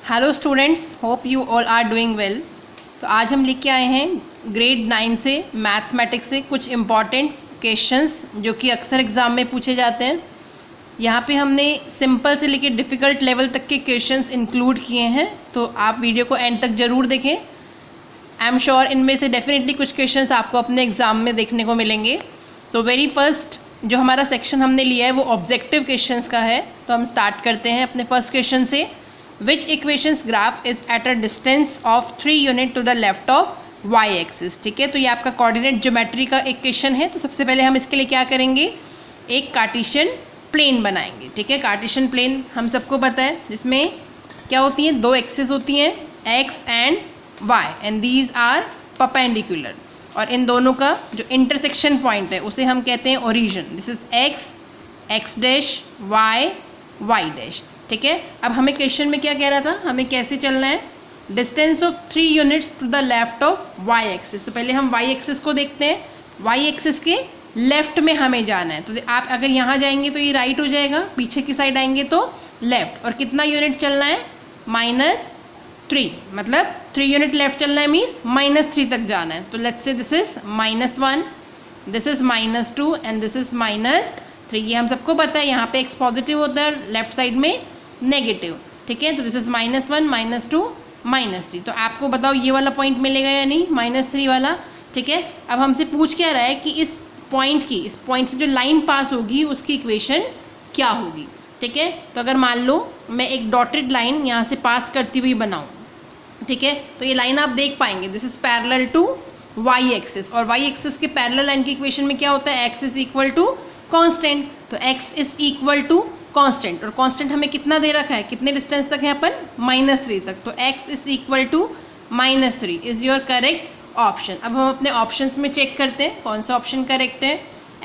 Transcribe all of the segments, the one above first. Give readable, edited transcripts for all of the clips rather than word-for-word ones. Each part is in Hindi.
Hello students, hope you all are doing well. तो आज हम लेके आए हैं ग्रेड 9 से मैथमेटिक्स से कुछ इम्पॉर्टेंट क्वेश्चंस जो कि अक्सर एग्ज़ाम में पूछे जाते हैं। यहाँ पे हमने सिंपल से लेके डिफ़िकल्ट लेवल तक के क्वेश्चंस इंक्लूड किए हैं, तो आप वीडियो को एंड तक ज़रूर देखें। आई एम श्योर इनमें से डेफिनेटली कुछ क्वेश्चंस आपको अपने एग्ज़ाम में देखने को मिलेंगे। तो वेरी फर्स्ट जो हमारा सेक्शन हमने लिया है वो ऑब्जेक्टिव क्वेश्चंस का है। तो हम स्टार्ट करते हैं अपने फर्स्ट क्वेश्चन से। Which equations graph is at a distance of 3 unit to the left of y axis। ठीक है, तो ये आपका कोऑर्डिनेट ज्योमेट्री का एक क्वेश्चन है। तो सबसे पहले हम इसके लिए क्या करेंगे, एक कार्टेशियन प्लेन बनाएंगे। ठीक है, कार्टेशियन प्लेन हम सबको पता है जिसमें क्या होती हैं, दो एक्सिस होती हैं x and y and these are perpendicular, और इन दोनों का जो इंटरसेक्शन पॉइंट है उसे हम कहते हैं origin. This is x dash y dash. ठीक है, अब हमें क्वेश्चन में क्या कह रहा था, हमें कैसे चलना है, distance of 3 units to the left of y axis. तो पहले हम y एक्सिस को देखते हैं, y एक्सिस के लेफ्ट में हमें जाना है। तो आप अगर यहाँ जाएंगे तो ये राइट हो जाएगा, पीछे की साइड आएंगे तो लेफ्ट। और कितना यूनिट चलना है, -3, मतलब 3 यूनिट लेफ्ट चलना है, मीन्स -3 तक जाना है। तो लेट्स से this is -1, this is -2 and this is -3। ये हम सबको पता है, यहाँ पे x पॉजिटिव होता है, लेफ्ट साइड में नेगेटिव। ठीक है, तो दिस इज -1 -2 -3। तो आपको बताओ ये वाला पॉइंट मिलेगा या नहीं, -3 वाला। ठीक है, अब हमसे पूछ क्या रहा है कि इस पॉइंट से जो लाइन पास होगी उसकी इक्वेशन क्या होगी। ठीक है, तो अगर मान लो मैं एक डॉटेड लाइन यहाँ से पास करती हुई बनाऊँ, ठीक है, तो ये लाइन आप देख पाएंगे, this is parallel to y axis, और y एक्सिस के पैरेलल लाइन की इक्वेशन में क्या होता है, x is equal to constant. तो x is equal to constant, और कांस्टेंट हमें कितना दे रखा है, कितने डिस्टेंस तक है अपन, -3 तक। तो x is equal to -3 is your correct option. अब हम अपने ऑप्शंस में चेक करते हैं कौन सा ऑप्शन करेक्ट है।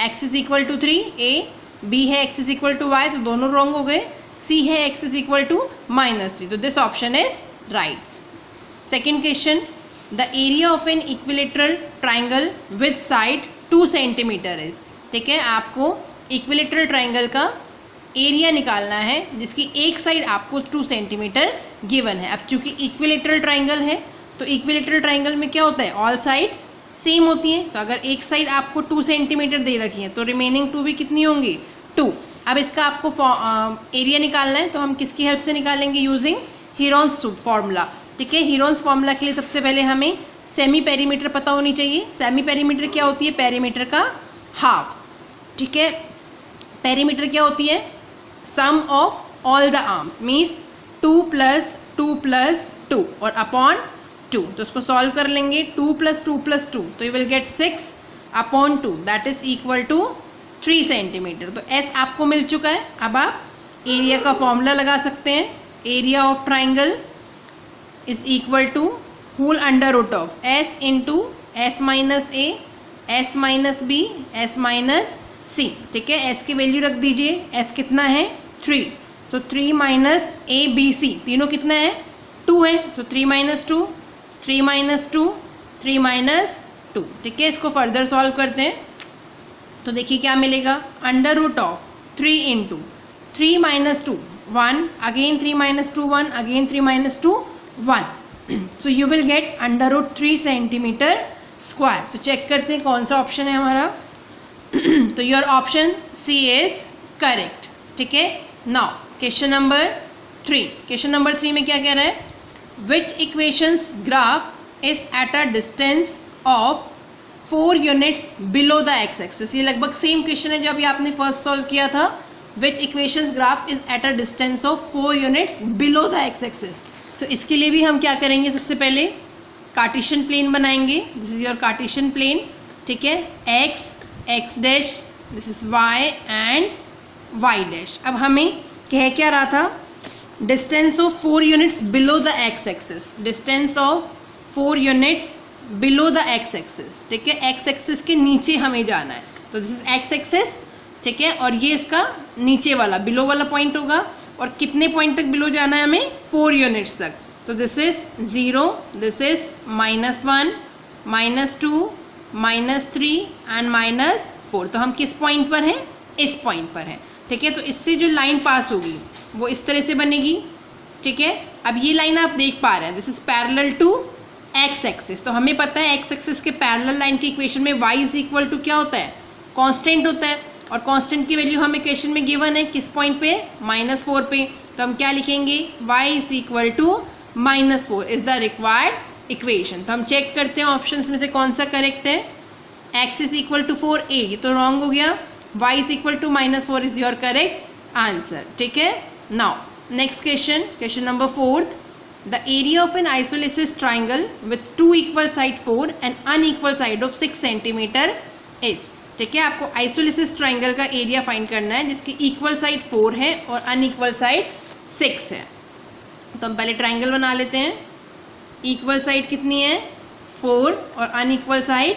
x is equal to 3 a, b है x is equal to y, तो दोनों रॉन्ग हो गए। c है x इज इक्वल टू -3, तो this option is right. Second question, the area of an equilateral triangle with side 2 centimetre is. ठीक है, आपको इक्विलेटरल ट्राइंगल का एरिया निकालना है जिसकी एक साइड आपको 2 सेंटीमीटर गिवन है। अब चूंकि इक्विलेटरल ट्राइंगल है तो इक्विलेटरल ट्राइंगल में क्या होता है, ऑल साइड्स सेम होती हैं। तो अगर एक साइड आपको 2 सेंटीमीटर दे रखी है तो रिमेनिंग 2 भी कितनी होंगी, 2। अब इसका आपको एरिया निकालना है, तो हम किसकी हेल्प से निकालेंगे, यूजिंग हीरोन्स फॉर्मूला। ठीक है, हीरोन्स फॉर्मूला के लिए सबसे पहले हमें सेमी पेरीमीटर पता होनी चाहिए। सेमी पेरीमीटर क्या होती है, पेरीमीटर का हाफ। ठीक है, पेरीमीटर क्या होती है, sum of all the arms, means 2 + 2 + 2 और अपॉन 2। तो इसको सॉल्व कर लेंगे, 2 + 2 + 2, तो you will get 6/2, that is equal to 3 centimetre. तो S आपको मिल चुका है। अब आप एरिया का फॉर्मूला लगा सकते हैं, area of triangle is equal to whole under root of S into S - A, S - B, S - C। ठीक है, S की वैल्यू रख दीजिए, S कितना है, 3। सो 3 - A B C तीनों कितना है, 2 है। तो 3 - 2, 3 - 2, 3 - 2। ठीक है, इसको फर्दर सॉल्व करते हैं तो देखिए क्या मिलेगा, under root of 3 into 3 - 2 1, again 3 - 2 1, again 3 - 2 1। So you will get under root 3 centimetre square. तो चेक करते हैं कौन सा ऑप्शन है हमारा। तो your option C is correct. ठीक है, now question number 3। Question number 3 में क्या कह रहा है, which equations graph is at a distance of 4 units below the X axis. ये लगभग सेम क्वेश्चन है जो अभी आपने फर्स्ट सॉल्व किया था। Which equations graph is at a distance of 4 units below the X axis. सो इसके लिए भी हम क्या करेंगे, सबसे पहले कार्टेशियन प्लेन बनाएंगे। This is your Cartesian plane. ठीक है, x dash, this is y and y dash. अब हमें कह क्या रहा था, distance of 4 units below the x axis, distance of 4 units below the x axis. ठीक है, x एक्सिस के नीचे हमें जाना है, तो दिस इज x एक्सिस। ठीक है, और ये इसका नीचे वाला बिलो वाला पॉइंट होगा, और कितने पॉइंट तक बिलो जाना है हमें, 4 यूनिट्स तक। तो this is 0, this is -1, -2, -3 and -4। तो हम किस पॉइंट पर हैं, इस पॉइंट पर हैं। ठीक है, तो इससे जो लाइन पास होगी वो इस तरह से बनेगी। ठीक है, अब ये लाइन आप देख पा रहे हैं, this is parallel to X axis. तो हमें पता है एक्स एक्सिस के पैरेलल लाइन की इक्वेशन में y इज इक्वल टू क्या होता है, कांस्टेंट होता है, और कांस्टेंट की वैल्यू हम इक्वेशन में गिवन है किस पॉइंट पे, -4 पे। तो हम क्या लिखेंगे, y is equal to -4 is the required equation. तो हम चेक करते हैं ऑप्शंस में से कौन सा करेक्ट है। x is equal to 4a, ये तो रॉन्ग हो गया, y is equal to -4 is your correct answer. ठीक है, now next question, question number 4th, the area of an isosceles triangle with two equal side 4 and unequal side of 6 centimeter is। ठीक है, आपको आइसोलिसिस ट्राइंगल का एरिया फाइंड करना है जिसकी इक्वल साइड 4 है और अनइक्वल साइड 6 है। तो हम पहले ट्राइंगल बना लेते हैं। इक्वल साइड कितनी है, 4 और अनइक्वल साइड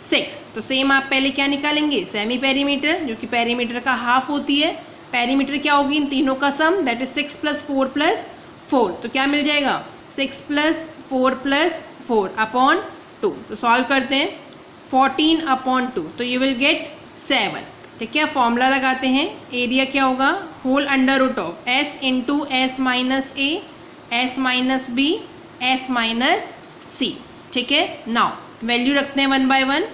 6। तो सेम आप पहले क्या निकालेंगे, सेमी पेरीमीटर, जो कि पेरीमीटर का हाफ होती है। पेरीमीटर क्या होगी, इन तीनों का सम, दैट इज 6 + 4 + 4। तो क्या मिल जाएगा, 6 + 4 + 4 अपॉन 2। तो सॉल्व करते हैं, 14 अपॉन 2, तो यू विल गेट 7। ठीक है, फॉर्मूला लगाते हैं, एरिया क्या होगा, whole under root of s into s minus a, s minus b, s minus c। ठीक है, नाउ वैल्यू रखते हैं 1 बाय 1।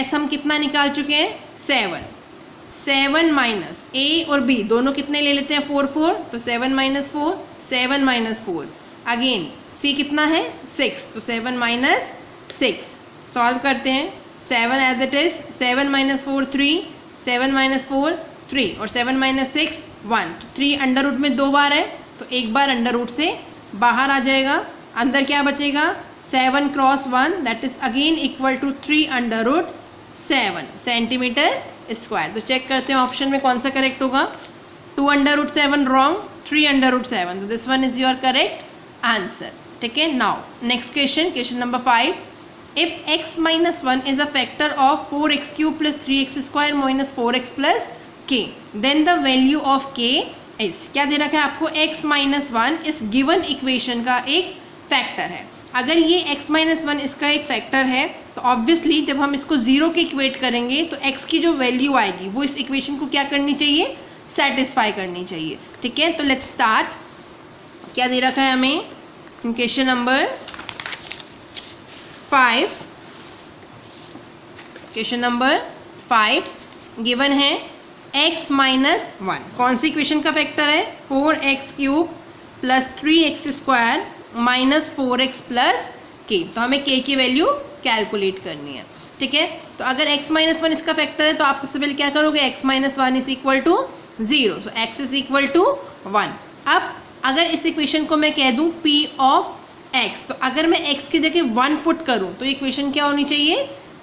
s हम कितना निकाल चुके हैं, 7। 7 माइनस a और b दोनों कितने ले लेते हैं, 4 4, तो 7 - 4, 7 - 4। अगेन c कितना है, 6, तो 7 - 6। सॉल्व करते हैं, 7 एज इट इज, 7 - 4 3, 7 - 4 3, और 7 - 6 1। तो 3 अंडर रूट में 2 बार है, तो एक बार अंडर रूट से बाहर आ जाएगा। अंदर क्या बचेगा, 7 × 1, that is again equal to 3 under root 7 centimetre square. तो चेक करते हैं ऑप्शन में कौन सा करेक्ट होगा। 2 under root 7 wrong, 3 under root 7, तो this one is your correct answer. ठीक है, now next question, question number 5, if x - 1 is a factor of 4x³ + 3x² - 4x + k, then the value of k is। क्या दे रखा है आपको, x - 1 इस गिवन इक्वेशन का एक फैक्टर है। अगर ये x - 1 इसका एक फैक्टर है तो ऑब्वियसली जब हम इसको 0 के इक्वेट करेंगे तो x की जो वैल्यू आएगी वो इस इक्वेशन को क्या करनी चाहिए, सेटिस्फाई करनी चाहिए। ठीक है, तो लेट्स स्टार्ट। क्या दे रखा है हमें in question number 5, question number 5 given है x - 1, कौन सी इक्वेशन का फैक्टर है, 4x³ + 3x² - 4x + k। तो हमें k की वैल्यू कैलकुलेट करनी है। ठीक है, तो अगर x - 1 इसका फैक्टर है तो आप सबसे पहले क्या करोगे, x - 1 इज इक्वल टू 0, तो x इज इक्वल टू 1। अब अगर इस इक्वेशन को मैं कह दूं p ऑफ x, तो अगर मैं x की जगह 1 पुट करूं तो इक्वेशन क्या होनी चाहिए,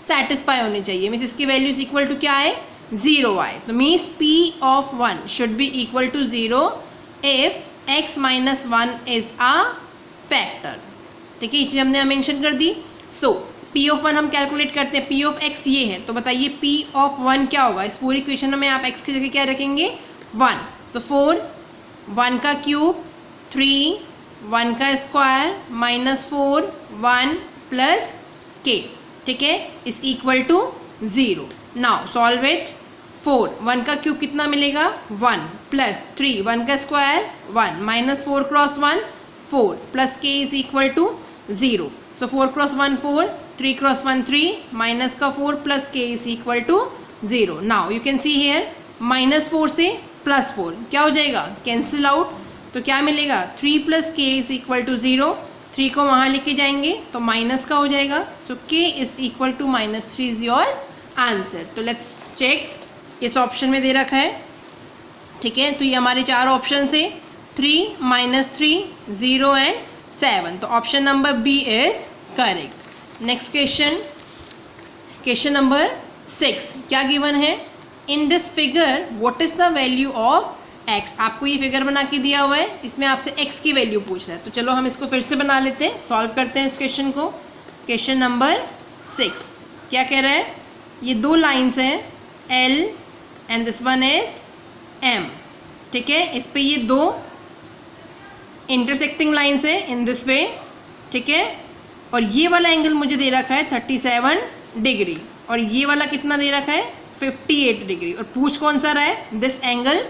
सेटिस्फाई होनी चाहिए। मीन्स इसकी वैल्यू इज इक्वल टू क्या है, 0 आए। तो means p of 1 should be equal to 0 if x - 1 is a factor. ठीक है, ये चीज़ हमने मेंशन कर दी। सो p ऑफ 1 हम कैलकुलेट करते हैं, p ऑफ x ये है, तो बताइए p ऑफ 1 क्या होगा। इस पूरी इक्वेशन में आप x की जगह क्या रखेंगे, 1। तो 4, 1 का क्यूब, 3, 1 का स्क्वायर, -4, 1 + k। ठीक है, is equal to 0। Now solve it. 4, 1 का क्यूब कितना मिलेगा, 1 + 3, 1 का square 1, -4 × 1 4, + k is equal to 0। So 4 × 1 4, 3 × 1 3, minus का 4 + k is equal to 0। Now you can see here, -4 से +4 क्या हो जाएगा, कैंसिल आउट। तो क्या मिलेगा, 3 + k इज इक्वल टू 0। 3 को वहाँ लेके जाएंगे तो माइनस का हो जाएगा। So k is equal to -3 is your answer. तो लेट्स चेक, इस ऑप्शन में दे रखा है। ठीक है, तो ये हमारे 4 ऑप्शन थे, 3, -3, 0 एंड 7। तो option number B is correct. Next question, question number 6 क्या गिवन है, in this figure what is the value of x। आपको ये फिगर बना के दिया हुआ है, इसमें आपसे x की वैल्यू पूछ रहा है। तो चलो हम इसको फिर से बना लेते हैं, सॉल्व करते हैं इस क्वेश्चन को। क्वेश्चन नंबर 6 क्या कह रहा है, ये 2 लाइन्स हैं L and this one is M। ठीक है, इस पे ये 2 इंटरसेक्टिंग लाइन्स है इन दिस वे। ठीक है, और ये वाला एंगल मुझे दे रखा है 37 डिग्री, और ये वाला कितना दे रखा है, 58 डिग्री, और पूछ कौन सा रहा है, दिस एंगल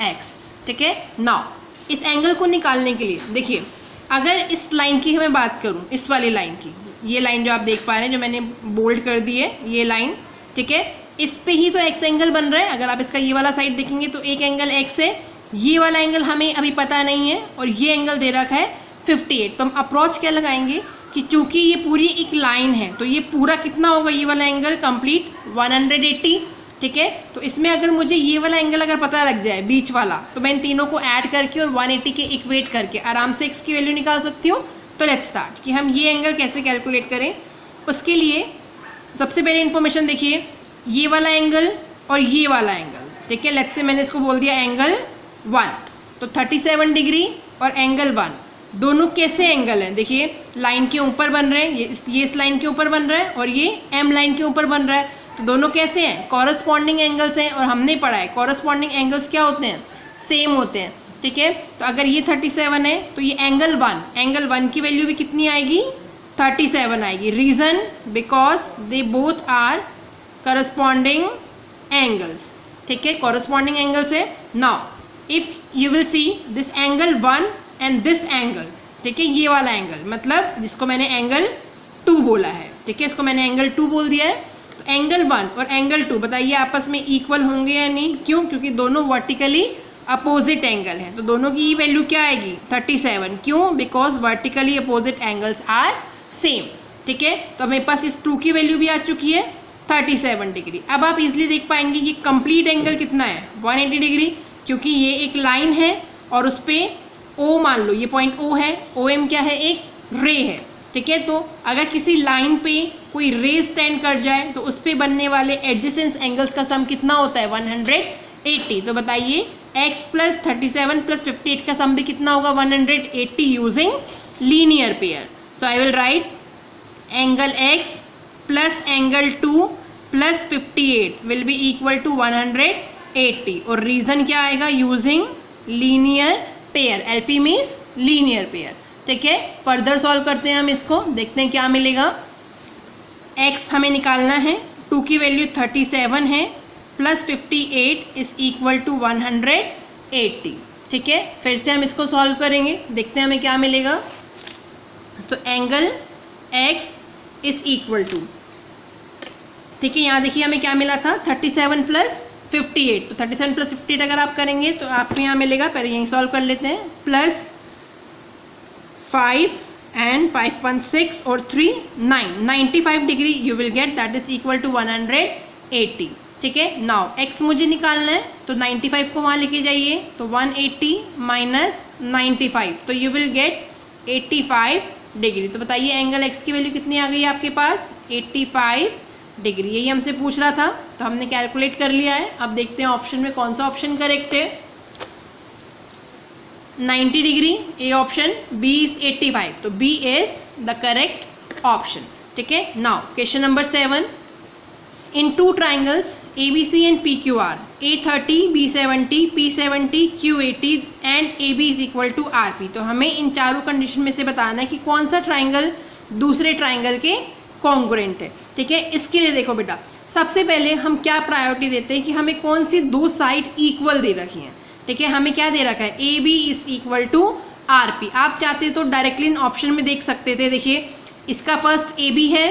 x। ठीक है, नाउ इस एंगल को निकालने के लिए देखिए, अगर इस लाइन की मैं बात करूँ, इस वाली लाइन की, ये लाइन जो आप देख पा रहे हैं जो मैंने बोल्ड कर दी है, ये लाइन, ठीक है, इस पे ही तो एक्स एंगल बन रहा है। अगर आप इसका ये वाला साइड देखेंगे तो एक एंगल एक्स है, ये वाला एंगल हमें अभी पता नहीं है, और ये एंगल दे रखा है 58। तो हम अप्रोच क्या लगाएंगे कि चूंकि ये पूरी एक लाइन है तो ये पूरा कितना होगा, ये वाला एंगल कंप्लीट 180, ठीक है। तो इसमें अगर मुझे ये वाला एंगल अगर पता लग जाए बीच वाला, तो मैं इन तीनों को ऐड करके और 180 के इक्वेट करके आराम से एक्स की वैल्यू निकाल सकती हूँ। तो लेट्स स्टार्ट कि हम ये एंगल कैसे कैलकुलेट करें। उसके लिए सबसे पहले इन्फॉर्मेशन देखिए, ये वाला एंगल और ये वाला एंगल, ठीक है। लेट्स से मैंने इसको बोल दिया एंगल 1, तो 37 डिग्री और एंगल 1 दोनों कैसे एंगल हैं, देखिए लाइन के ऊपर बन रहे हैं, ये इस लाइन के ऊपर बन रहा है और ये एम लाइन के ऊपर बन रहा है। तो दोनों कैसे हैं, कॉरस्पॉन्डिंग एंगल्स हैं। और हमने पढ़ा है कॉरस्पॉन्डिंग एंगल्स क्या होते हैं, सेम होते हैं, ठीक है। तो अगर ये 37 है तो ये एंगल 1 की वैल्यू भी कितनी आएगी, 37 आएगी। Reason because they both are corresponding angles, ठीक है, कॉरस्पॉन्डिंग एंगल्स है। Now if you will see this angle 1 and this angle, ठीक है, ये वाला एंगल मतलब जिसको मैंने एंगल 2 बोला है, ठीक है, इसको मैंने एंगल 2 बोल दिया है। तो एंगल 1 और एंगल 2 बताइए आपस में इक्वल होंगे या नहीं, क्यों, क्योंकि दोनों वर्टिकली अपोजिट एंगल हैं। तो दोनों की वैल्यू क्या आएगी, 37, क्यों, because vertically opposite angles are same, ठीक है। तो मेरे पास इस 2 की वैल्यू भी आ चुकी है 37 डिग्री। अब आप इजीली देख पाएंगे कि कंप्लीट एंगल कितना है, 180 डिग्री, क्योंकि ये एक लाइन है और उस पर ओ मान लो, ये पॉइंट ओ है, ओ एम क्या है, एक रे है, ठीक है। तो अगर किसी लाइन पे कोई रे स्टैंड कर जाए तो उस पर बनने वाले एडजेसेंट एंगल्स का सम कितना होता है, 180। तो बताइए x प्लस 37 प्लस 58 का सम भी कितना होगा, 180 यूजिंग लीनियर पेयर। तो I will write angle x plus angle 2 plus 58 will be equal to 180। और रीजन क्या आएगा, using linear pair, LP means linear pair, ठीक है। फर्दर सॉल्व करते हैं हम इसको, देखते हैं क्या मिलेगा। x हमें निकालना है, 2 की वैल्यू 37 है, प्लस 58 इज इक्वल टू 180, ठीक है। फिर से हम इसको सॉल्व करेंगे, देखते हैं हमें क्या मिलेगा। तो angle x is equal to, ठीक है, यहाँ देखिए हमें क्या मिला था, 37 प्लस 58। तो 37 प्लस 58 अगर आप करेंगे तो आपको यहाँ मिलेगा, पहले यहीं सॉल्व कर लेते हैं, प्लस 5 and 5 1 6 और 3 9, 95 degree you will get, that is equal to 180, ठीक है। नाउ x मुझे निकालना है, तो 95 को वहाँ लेके जाइए, तो 180 माइनस 95, तो यू विल गेट 85 डिग्री। तो बताइए एंगल x की वैल्यू कितनी आ गई आपके पास, 85 डिग्री। यही हमसे पूछ रहा था, तो हमने कैलकुलेट कर लिया है। अब देखते हैं ऑप्शन में कौन सा ऑप्शन करेक्ट है। 90 degree A option, B is 85, तो B is the correct option, ठीक है। Now question number 7, in 2 triangles ABC and PQR, A30, B70, P70, Q80 and AB is equal to RP। तो हमें इन चारों कंडीशन में से बताना है कि कौन सा ट्राइंगल दूसरे ट्राइंगल के कॉन्ग्रुएंट है, ठीक है। इसके लिए देखो बेटा, सबसे पहले हम क्या प्रायोरिटी देते हैं कि हमें कौन सी 2 साइड इक्वल दे रखी हैं, ठीक है। हमें क्या दे रखा है, AB is equal to RP। आप चाहते तो डायरेक्टली इन ऑप्शन में देख सकते थे, देखिए इसका फर्स्ट AB है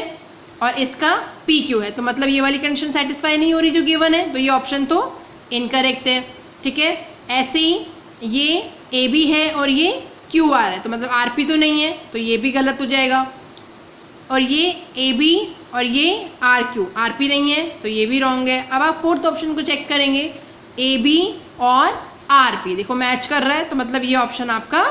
और इसका PQ है, तो मतलब ये वाली कंडीशन सेटिस्फाई नहीं हो रही जो गिवन है, तो ये ऑप्शन तो इनकरेक्ट है, ठीक है। ऐसे ही ये AB है और ये QR है, तो मतलब RP तो नहीं है, तो ये भी गलत हो जाएगा। और ये AB और ये RP नहीं है, तो ये भी रॉन्ग है। अब आप फोर्थ ऑप्शन को चेक करेंगे, AB और RP देखो मैच कर रहा है, तो मतलब ये ऑप्शन आपका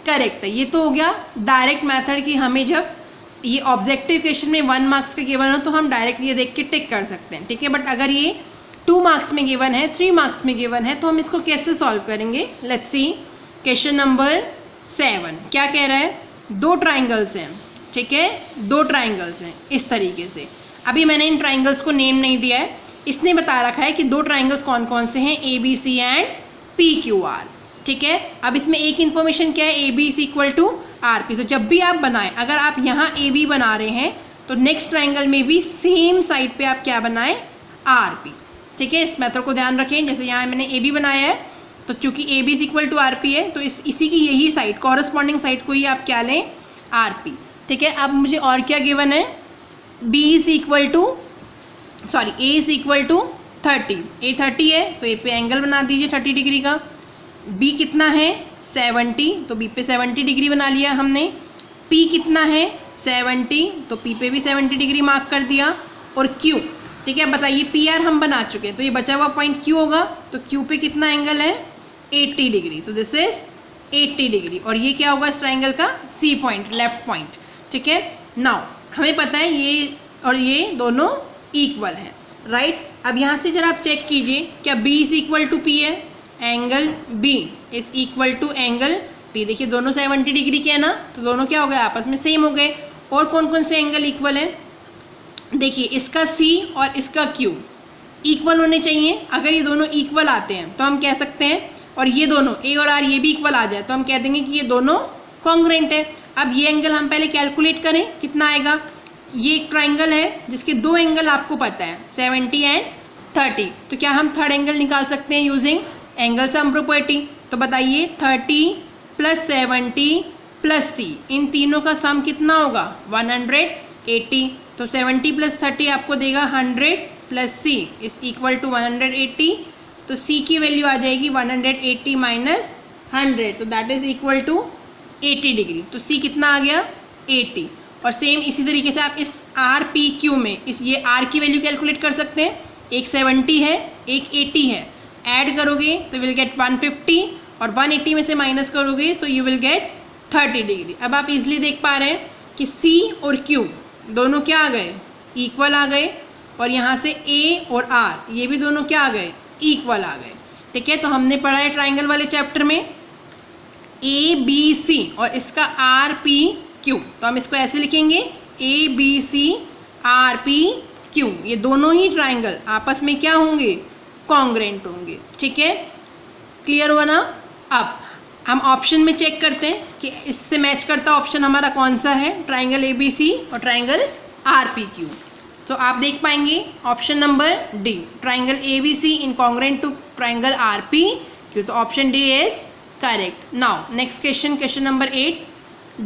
करेक्ट है। ये तो हो गया डायरेक्ट मेथड कि हमें जब ये ऑब्जेक्टिव क्वेश्चन में 1 मार्क्स का गिवन हो तो हम डायरेक्ट ये देख के टिक कर सकते हैं, ठीक है। बट अगर ये 2 मार्क्स में गिवन है, 3 मार्क्स में गिवन है, तो हम इसको कैसे सॉल्व करेंगे। लेट्स सी क्वेश्चन नंबर 7 क्या कह रहा है, 2 ट्राइंगल्स हैं, ठीक है, 2 ट्राइंगल्स हैं इस तरीके से। अभी मैंने इन ट्राइंगल्स को नेम नहीं दिया है, इसने बता रखा है कि 2 ट्राइंगल्स कौन कौन से हैं, ABC एंड PQR, ठीक है। अब इसमें एक इन्फॉर्मेशन क्या है, AB is equal to RP। तो जब भी आप बनाएं, अगर आप यहाँ AB बना रहे हैं तो नेक्स्ट ट्राइंगल में भी सेम साइड पे आप क्या बनाएं, RP, ठीक है। इस मेथड को ध्यान रखें, जैसे यहाँ मैंने AB बनाया है तो चूंकि A B is equal to R P है तो इसी की यही साइड, कॉरस्पॉन्डिंग साइड को ही आप क्या लें, आर पी। ठीक है, अब मुझे और क्या गिवन है, B is equal to sorry A is equal to 30, A 30 है तो ए पे एंगल बना दीजिए 30 डिग्री का। बी कितना है 70, तो बी पे 70 डिग्री बना लिया हमने। पी कितना है 70, तो पी पे भी 70 डिग्री मार्क कर दिया। और क्यू, ठीक है, बताइए पी आर हम बना चुके हैं तो ये बचा हुआ पॉइंट क्यू होगा, तो क्यू पे कितना एंगल है 80 डिग्री, तो दिस इज 80 डिग्री। और ये क्या होगा इस ट्राइंगल का सी पॉइंट, लेफ्ट पॉइंट। ठीक है, नाउ हमें पता है ये और ये दोनों इक्वल हैं, राइट। अब यहाँ से जरा आप चेक कीजिए क्या B is equal to P है, angle B is equal to angle P। देखिए दोनों 70 डिग्री के हैं ना, तो दोनों क्या हो गए आपस में सेम हो गए। और कौन कौन से एंगल इक्वल है, देखिए इसका C और इसका Q इक्वल होने चाहिए। अगर ये दोनों इक्वल आते हैं तो हम कह सकते हैं, और ये दोनों A और R ये भी इक्वल आ जाए तो हम कह देंगे कि ये दोनों कॉन्ग्रुएंट है। अब ये एंगल हम पहले कैलकुलेट करें कितना आएगा। ये एक ट्राइंगल है जिसके दो एंगल आपको पता है 70 एंड 30, तो क्या हम थर्ड एंगल निकाल सकते हैं यूजिंग एंगल सम प्रॉपर्टी। तो बताइए 30 प्लस 70 प्लस C, इन तीनों का सम कितना होगा 180। तो 70 प्लस 30 आपको देगा 100 plus C is equal to 180। तो C की वैल्यू आ जाएगी 180 माइनस 100, तो that is equal to 80 degree. तो C कितना आ गया 80। और सेम इसी तरीके से आप इस आर पी क्यू में इस ये आर की वैल्यू कैलकुलेट कर सकते हैं। एक 70 है एक 80 है, ऐड करोगे तो विल गेट 150 और 180 में से माइनस करोगे तो यू विल गेट 30 डिग्री। अब आप इजीली देख पा रहे हैं कि C और Q दोनों क्या आ गए इक्वल आ गए, और यहाँ से A और R ये भी दोनों क्या आ गए इक्वल आ गए। ठीक है, तो हमने पढ़ा है ट्राइंगल वाले चैप्टर में ABC और इसका RPQ, तो हम इसको ऐसे लिखेंगे ABCRPQ। ये दोनों ही ट्राइंगल आपस में क्या होंगे कॉन्ग्रुएंट होंगे। ठीक है, क्लियर हुआ ना। अब हम ऑप्शन में चेक करते हैं कि इससे मैच करता ऑप्शन हमारा कौन सा है, ट्राइंगल ABC और ट्राइंगल RPQ। तो आप देख पाएंगे option number D, triangle ABC incongruent to triangle RPQ, तो option D is correct. Now next question, question number 8,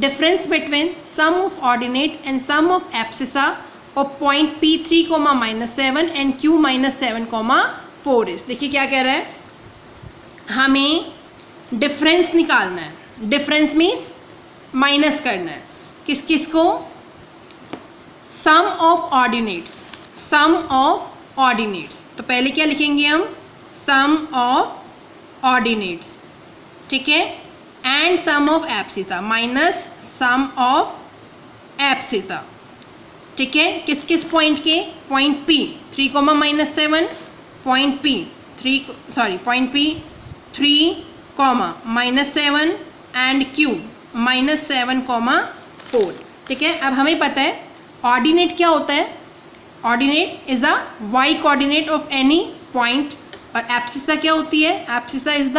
difference between sum of ordinate and sum of abscissa of point P3, -7 and Q -7, 4 is। देखिए क्या कह रहा है, हमें डिफरेंस निकालना है। डिफरेंस मीन्स माइनस करना है किस किस को, sum of ordinates, sum of ordinates. तो पहले क्या लिखेंगे हम, सम ऑफ ऑर्डिनेट्स, ठीक है, and sum of abscissa minus sum of abscissa. ठीक है, किस किस पॉइंट के, point P 3, -7, point P 3 -7 and Q -7, 4। ठीक है, अब हमें पता है ऑर्डिनेट क्या होता है, ordinate is the y coordinate of any point, और एब्सिसा क्या होती है, abscissa is the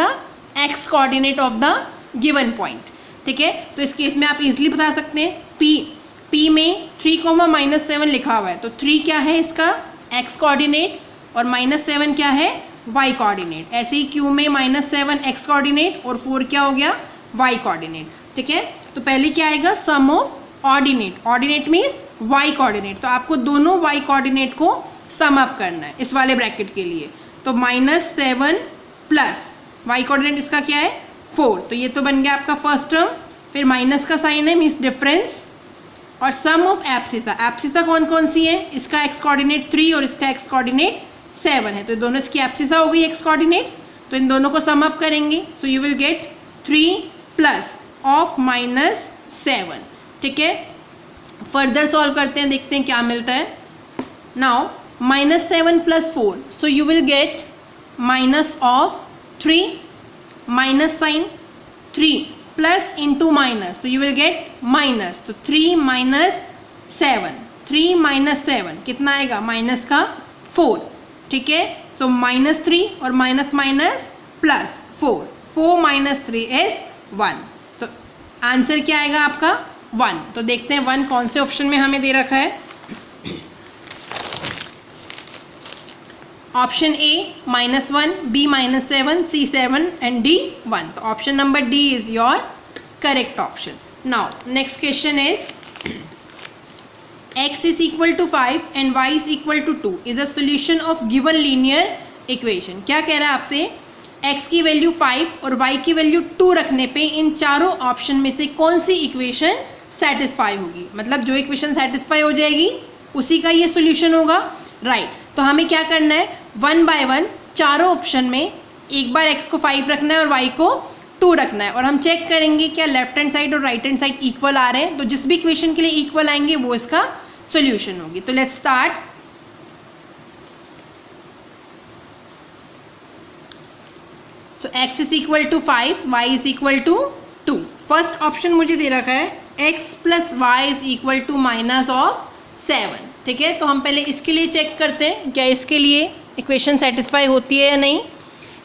x coordinate of the given point. ठीक है, तो इस केस में आप इजीली बता सकते हैं P में 3, -7 लिखा हुआ है, तो 3 क्या है इसका x कोऑर्डिनेट और -7 क्या है y कोऑर्डिनेट। ऐसे ही Q में -7 x कोऑर्डिनेट और 4 क्या हो गया y कोऑर्डिनेट। ठीक है, तो पहले क्या आएगा sum of ordinate, ordinate means y coordinate, तो आपको दोनों y कोऑर्डिनेट को सम अप करना है इस वाले ब्रैकेट के लिए। तो -7 प्लस y कोऑर्डिनेट इसका क्या है 4, तो ये तो बन गया आपका फर्स्ट टर्म। फिर माइनस का साइन है मीन्स डिफरेंस, और सम ऑफ एब्सिसा, एब्सिसा कौन कौन सी है, इसका x कोऑर्डिनेट 3 और इसका x कोऑर्डिनेट 7 है, तो दोनों इसकी एब्सिसा हो गई x कोऑर्डिनेट्स, तो इन दोनों को सम अप करेंगे, सो you will gate 3 plus of -7। ठीक है, फर्दर सॉल्व करते हैं, देखते हैं क्या मिलता है। Now -7 plus 4, so you will get minus of 3, minus sign 3 plus into minus, तो यू विल गेट माइनस, तो 3 - 7 कितना आएगा माइनस का 4। ठीक है, सो -3 और माइनस प्लस 4 - 3 इज 1, तो आंसर क्या आएगा आपका 1। तो देखते हैं 1 कौन से ऑप्शन में हमें दे रखा है। Option A -1, B -7, C 7 and D 1. तो option number D is your correct option. Now next question is x is equal to 5 and y is equal to 2 is the solution of given linear equation. क्या कह रहा है आपसे, x की वैल्यू 5 और y की वैल्यू 2 रखने पे इन चारों ऑप्शन में से कौन सी इक्वेशन सेटिस्फाई होगी. मतलब जो इक्वेशन सेटिस्फाई हो जाएगी उसी का ये सोल्यूशन होगा. राइट. तो हमें क्या करना है, 1 बाय 1 चारों ऑप्शन में एक बार x को 5 रखना है और y को 2 रखना है और हम चेक करेंगे क्या लेफ्ट हैंड साइड और राइट हैंड साइड इक्वल आ रहे हैं. तो जिस भी इक्वेशन के लिए इक्वल आएंगे वो इसका सोल्यूशन होगी. तो लेट्स स्टार्ट. तो x is equal to 5, y is equal to 2. First option मुझे दे रखा है x plus y is equal to -7. ठीक है. तो हम पहले इसके लिए चेक करते हैं क्या इसके लिए इक्वेशन सेटिस्फाई होती है या नहीं.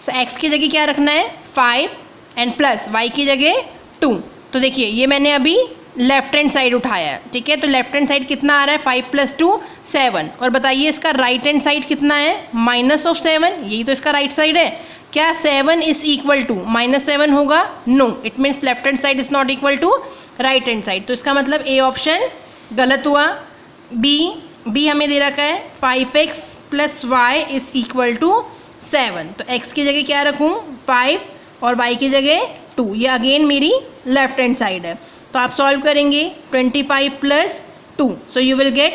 तो x की जगह क्या रखना है 5 एंड प्लस y की जगह 2. तो देखिए ये मैंने अभी लेफ्ट हैंड साइड उठाया है. ठीक है. तो लेफ्ट हैंड साइड कितना आ रहा है 5 + 2 7. और बताइए इसका राइट हैंड साइड कितना है -7. यही तो इसका राइट साइड है. क्या 7 इज इक्वल टू -7 होगा? No. It means left hand side is not equal to right hand side. तो इसका मतलब ए ऑप्शन गलत हुआ. बी हमें दे रखा है 5x + y is equal to 7. तो x की जगह क्या रखूँ 5 और y की जगह 2. ये अगेन मेरी लेफ्ट हैंड साइड है. तो आप सॉल्व करेंगे 25 + 2 सो यू विल गेट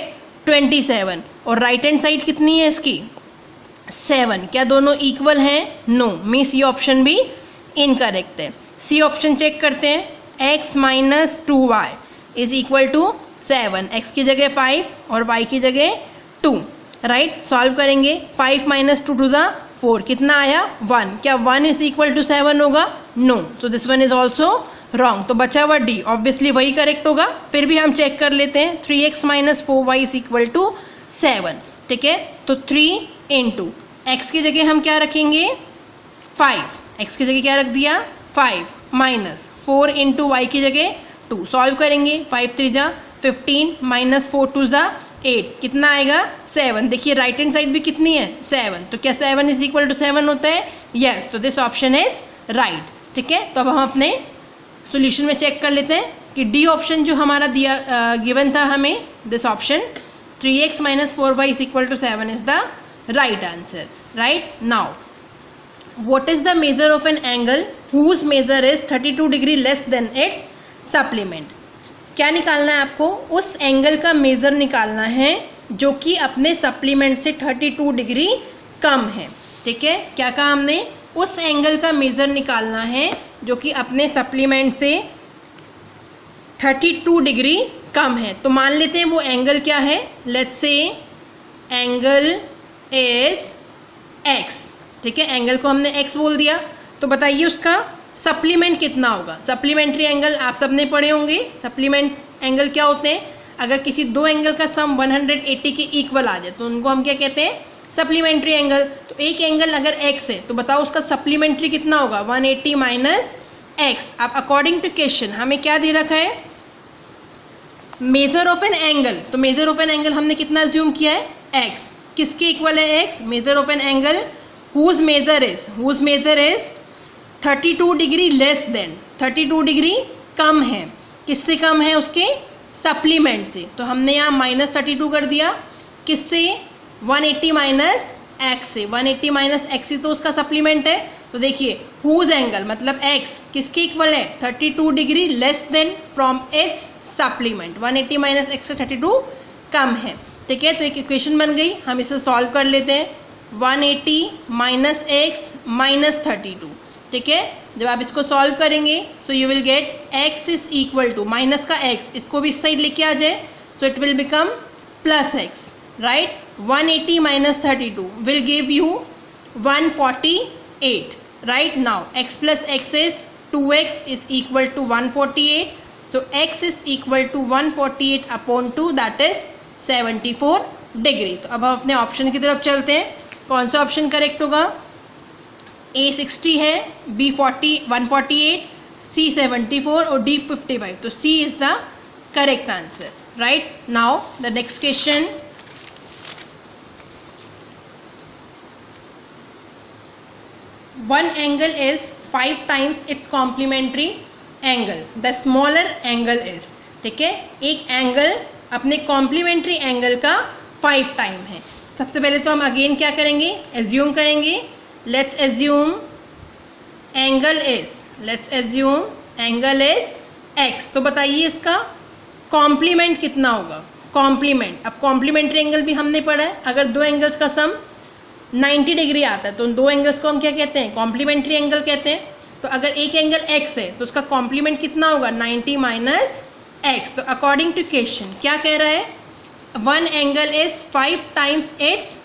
27. और राइट हैंड साइड कितनी है इसकी 7. क्या दोनों इक्वल हैं? नो. मीन्स ये ऑप्शन भी इनकरेक्ट है. सी ऑप्शन चेक करते हैं. x - 2y is equal to 7. x की जगह 5 और y की जगह 2. राइट. सॉल्व करेंगे 5 - 2 × 4 कितना आया 1. क्या 1 इज इक्वल टू 7 होगा? No. So this one is also wrong. तो बचा हुआ डी ऑब्वियसली वही करेक्ट होगा. फिर भी हम चेक कर लेते हैं. 3x - 4y is equal to 7. ठीक है. तो 3 × x की जगह हम क्या रखेंगे 5. x की जगह क्या रख दिया 5 - 4 × y की जगह 2. सॉल्व करेंगे 5 × 3 = 15 - 4 × 2 = 8. कितना आएगा 7. देखिए राइट हैंड साइड भी कितनी है 7. तो क्या 7 इज इक्वल टू 7 होता है? यस. तो दिस ऑप्शन इज राइट. ठीक है. तो अब हम अपने सॉल्यूशन में चेक कर लेते हैं कि डी ऑप्शन जो हमारा दिया गिवन था हमें, this option 3x - 4y is equal to 7 is the right answer. Right. Now what is the measure of an angle whose measure is 32 degree less than its supplement. क्या निकालना है आपको? उस एंगल का मेजर निकालना है जो कि अपने सप्लीमेंट से 32 डिग्री कम है. ठीक है. क्या कहा हमने? उस एंगल का मेजर निकालना है जो कि अपने सप्लीमेंट से 32 डिग्री कम है. तो मान लेते हैं वो एंगल क्या है. Let's say angle is x. ठीक है. एंगल को हमने x बोल दिया. तो बताइए उसका सप्लीमेंट कितना होगा. सप्लीमेंट्री एंगल आप सबने पढ़े होंगे. सप्लीमेंट एंगल क्या होते हैं? अगर किसी दो एंगल का सम 180 के इक्वल आ जाए तो उनको हम क्या कहते हैं सप्लीमेंट्री एंगल. तो एक एंगल अगर x है तो बताओ उसका सप्लीमेंट्री कितना होगा 180 - x. अब अकॉर्डिंग टू क्वेश्चन हमें क्या दे रखा है मेजर ऑफ एन एंगल. तो मेजर ऑफ एन एंगल हमने कितना अज्यूम किया है x. किसके इक्वल है x? Measure of an angle whose measure is 32 degree less than 32 degree कम है. किससे कम है? उसके सप्लीमेंट से. तो हमने यहाँ -32 कर दिया. किससे? 180 - x से. 180 - x ही तो उसका सप्लीमेंट है. तो देखिए हुज एंगल मतलब x किसके इक्वल है 32 degree less then from its supplement. 180 - x से 32 कम है. ठीक है. तो एक इक्वेशन बन गई. हम इसे सॉल्व कर लेते हैं. 180 - x - 32. ठीक है. जब आप इसको सॉल्व करेंगे तो you will get x is equal to minus का x, इसको भी इस साइड लेके आ जाए तो it will become +x. Right. 180 - 32 will give you 148. Right. now x plus x is 2x is equal to 148. So x is equal to 148 upon 2 that is 74 degree. तो अब हम अपने ऑप्शन की तरफ चलते हैं. कौन सा ऑप्शन करेक्ट होगा? A 60 है, B 148, C 74 और D 55. तो C is the correct answer. Right. now the next question. One angle is 5 times its complementary angle, the smaller angle is, ठीक है, एक एंगल अपने कॉम्प्लीमेंट्री एंगल का 5 टाइम है। सबसे पहले तो हम अगेन क्या करेंगे, एज्यूम करेंगे, let's assume angle is x। तो बताइए इसका कॉम्प्लीमेंट कितना होगा, कॉम्प्लीमेंट। अब कॉम्प्लीमेंट्री एंगल भी हमने पढ़ा है, अगर दो एंगल्स का सम 90 डिग्री आता है तो उन दो एंगल्स को हम क्या कहते हैं, कॉम्प्लीमेंट्री एंगल कहते हैं। तो अगर एक एंगल x है तो उसका कॉम्प्लीमेंट कितना होगा, 90 माइनस x। तो अकॉर्डिंग टू क्वेश्चन क्या कह रहा है, one angle is 5 times its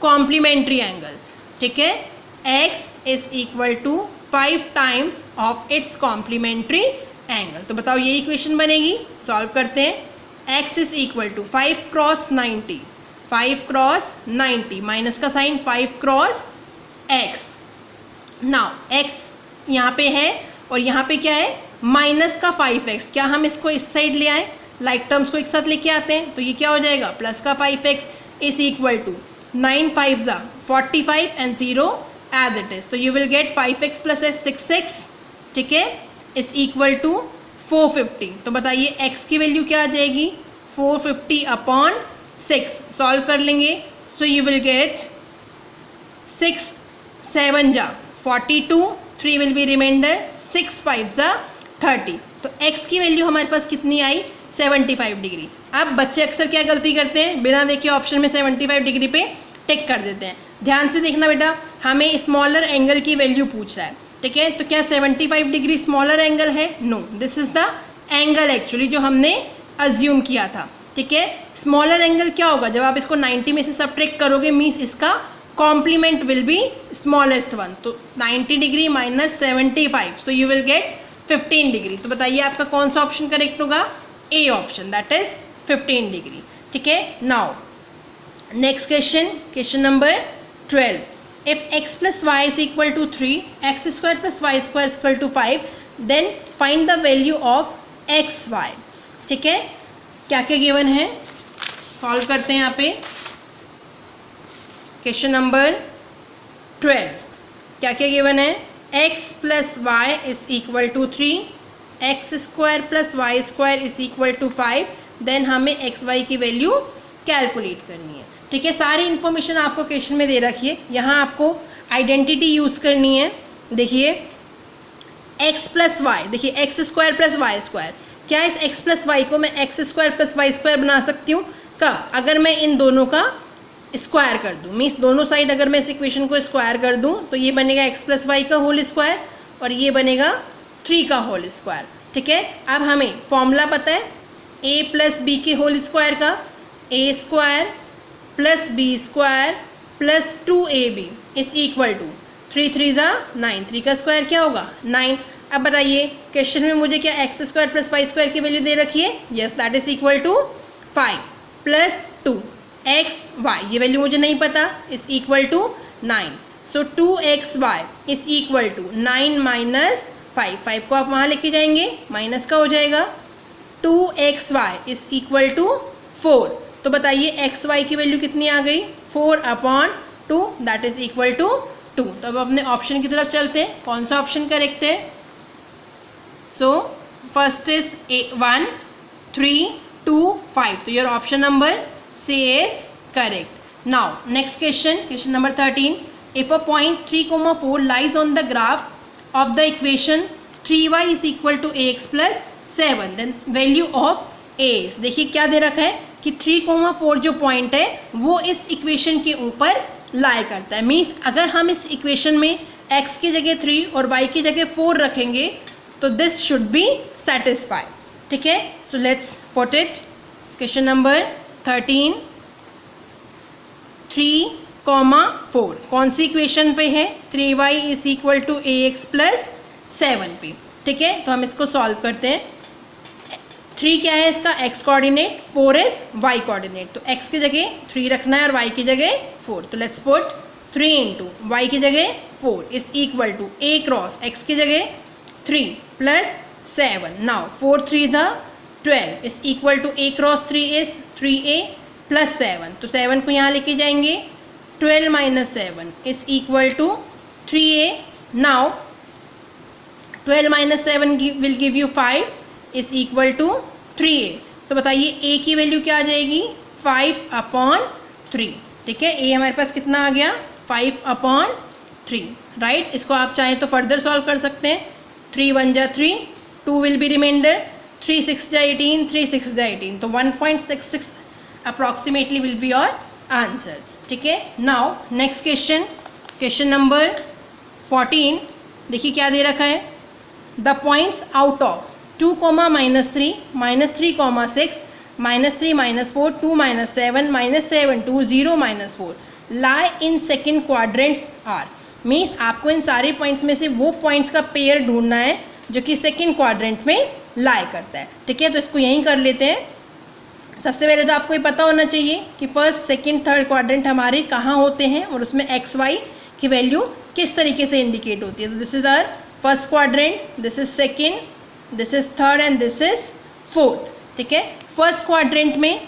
complementary angle, ठीक है, x is equal to 5 times of its complementary angle. तो बताओ ये इक्वेशन बनेगी, सॉल्व करते हैं। x is equal to 5 cross 90, 5 cross 90 minus का sign 5 cross x। Now x यहाँ पे है और यहाँ पे क्या है, माइनस का 5x। क्या हम इसको इस साइड ले आए, लाइक टर्म्स को एक साथ लेके आते हैं, तो ये क्या हो जाएगा, प्लस का 5x is equal to 9 5 45 and 0 as it is. तो you will get 5x plus 6x, ठीक है, इज इक्वल टू 450। तो बताइए x की वैल्यू क्या आ जाएगी, 450 अपॉन 6। सॉल्व कर लेंगे, so you will get 6 7 42, 3 will be remainder, 6 5 30। तो x की वैल्यू हमारे पास कितनी आई, 75 डिग्री। अब बच्चे अक्सर क्या गलती करते हैं, बिना देखे ऑप्शन में 75 डिग्री पे टिक कर देते हैं। ध्यान से देखना बेटा, हमें स्मॉलर एंगल की वैल्यू पूछ रहा है, ठीक है। तो क्या 75 डिग्री स्मॉलर एंगल है, no, this is the angle actually जो हमने अज्यूम किया था, ठीक है। स्मॉलर एंगल क्या होगा, जब आप इसको 90 में से सब्ट्रैक्ट करोगे मीन्स इसका complement will be smallest one. तो 90 degree minus 75, so you will get 15 degree. तो बताइए आपका कौन सा ऑप्शन करेक्ट होगा, A option, that is 15 degree, ठीक है। Now next question, question number 12। If x plus y is equal to 3, x square plus y square is equal to 5, then find the value of x y, ठीक है। क्या क्या गिवन है, सॉल्व करते हैं यहाँ पे। क्वेश्चन नंबर 12, क्या क्या गिवन है, x plus y is equal to 3, x square plus y square is equal to 5, then हमें एक्स वाई की वैल्यू कैलकुलेट करनी है, ठीक है। सारी इन्फॉर्मेशन आपको क्वेश्चन में दे रखी है, यहाँ आपको आइडेंटिटी यूज़ करनी है। देखिए x प्लस वाई, देखिए x square plus y square, क्या इस x प्लस वाई को मैं x square plus y square बना सकती हूँ, कब, अगर मैं इन दोनों का स्क्वायर कर दूँ, मीन्स दोनों साइड अगर मैं इस इक्वेशन को स्क्वायर कर दूँ तो ये बनेगा x प्लस वाई का होल स्क्वायर और ये बनेगा 3 का होल स्क्वायर, ठीक है। अब हमें फॉर्मूला पता है a प्लस बी के होल स्क्वायर का, a square plus B square plus 2ab is equal to 3 3 9, 3 का स्क्वायर क्या होगा 9। अब बताइए क्वेश्चन में मुझे क्या x square plus y square की वैल्यू दे रखी है, yes, that is equal to 5 plus 2 x y, ये वैल्यू मुझे नहीं पता, is equal to 9। So 2xy is equal to 9 minus 5, 5 को आप वहाँ लेके जाएंगे माइनस का हो जाएगा, 2xy इज इक्वल टू 4। तो बताइए एक्स वाई की वैल्यू कितनी आ गई, 4 upon 2, that is equal to 2। तो अब अपने ऑप्शन की तरफ चलते हैं, कौन सा ऑप्शन करेक्ट है। सो फर्स्ट इज 1 3 2 5, तो your option number C is correct. Now next question, question number 13। If a point 3, 4 lies on the graph of the equation 3y is equal to ax plus 7, then value of a। देखिए क्या दे रखा है कि 3, 4 जो पॉइंट है वो इस इक्वेशन के ऊपर लाई करता है, मीन्स अगर हम इस इक्वेशन में x की जगह 3 और y की जगह 4 रखेंगे तो दिस शुड बी सेटिस्फाई, ठीक है। So let's put it, question number 13 3, 4 कौन सी इक्वेशन पे है, 3y is equal to ax plus 7 पे, ठीक है। तो हम इसको सॉल्व करते हैं। 3 क्या है इसका x coordinate, 4 is y coordinate, तो x की जगह 3 रखना है और y की जगह 4। तो लेट्स पुट 3 इंटू वाई की जगह 4 is equal to a cross x की जगह 3 plus 7। Now 4 3 12 is equal to a cross 3 is 3a plus 7, तो 7 को यहाँ लेके जाएंगे, 12 minus 7 is equal to 3a now 12 minus 7 will give you 5 is equal to 3a। तो बताइए a की वैल्यू क्या आ जाएगी, 5/3। ठीक है, a हमारे पास कितना आ गया, 5/3, राइट। इसको आप चाहें तो फर्दर सॉल्व कर सकते हैं। 3 1 जा 3, 2 विल बी रिमाइंडर, 3 6 जा 18, 3 6 जा 18, तो 1.66 approximately will be your answer. ठीक है, now next question, question number 14। देखिए क्या दे रखा है, the points out of 2, -3, -3, -6, -3, -4, 2, -7, -7, 2, 0, -4 lie in second quadrants are। Means आपको इन सारे पॉइंट्स में से वो पॉइंट्स का पेयर ढूंढना है जो कि सेकंड क्वाड्रेंट में लाई करता है। ठीक है, तो इसको यहीं कर लेते हैं। सबसे पहले तो आपको ये पता होना चाहिए कि फर्स्ट सेकंड थर्ड क्वाड्रेंट हमारे कहाँ होते हैं और उसमें एक्स वाई की वैल्यू किस तरीके से इंडिकेट होती है। तो this is our first quadrant, this is second, this is third and this is fourth. ठीक है, फर्स्ट क्वाड्रेंट में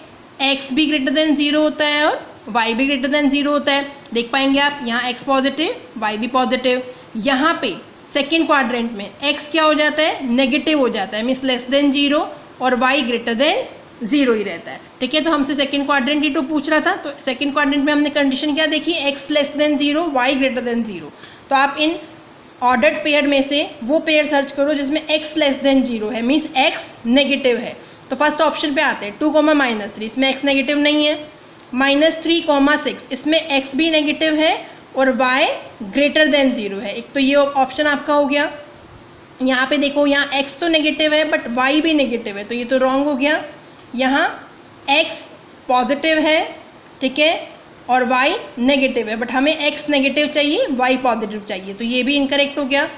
x भी ग्रेटर देन 0 होता है और y भी ग्रेटर देन 0 होता है। देख पाएंगे आप, यहाँ x पॉजिटिव, y भी पॉजिटिव। यहाँ पे सेकेंड क्वाड्रेंट में x क्या हो जाता है, नेगेटिव हो जाता है, मीन्स लेस देन 0 और y ग्रेटर देन 0 ही रहता है। ठीक है, तो हमसे सेकेंड क्वाड्रेंट ही तो पूछ रहा था, तो सेकेंड क्वाड्रेंट में हमने कंडीशन क्या देखी, x less than 0, y greater than 0। तो आप इन ऑर्डर्ड पेयर में से वो पेयर सर्च करो जिसमें x लेस देन 0 है, मीन्स x नेगेटिव है। तो फर्स्ट ऑप्शन पे आते हैं, 2, -3, इसमें x नेगेटिव नहीं है। -3, 6, इसमें x भी नेगेटिव है और y ग्रेटर देन 0 है। एक तो ये ऑप्शन आपका हो गया। यहाँ पे देखो, यहाँ x तो नेगेटिव है बट y भी नेगेटिव है, तो ये तो रॉन्ग हो गया। यहाँ x पॉजिटिव है, ठीक है, और y नेगेटिव है, बट हमें x नेगेटिव चाहिए, y पॉजिटिव चाहिए, तो ये भी इनकरेक्ट हो गया।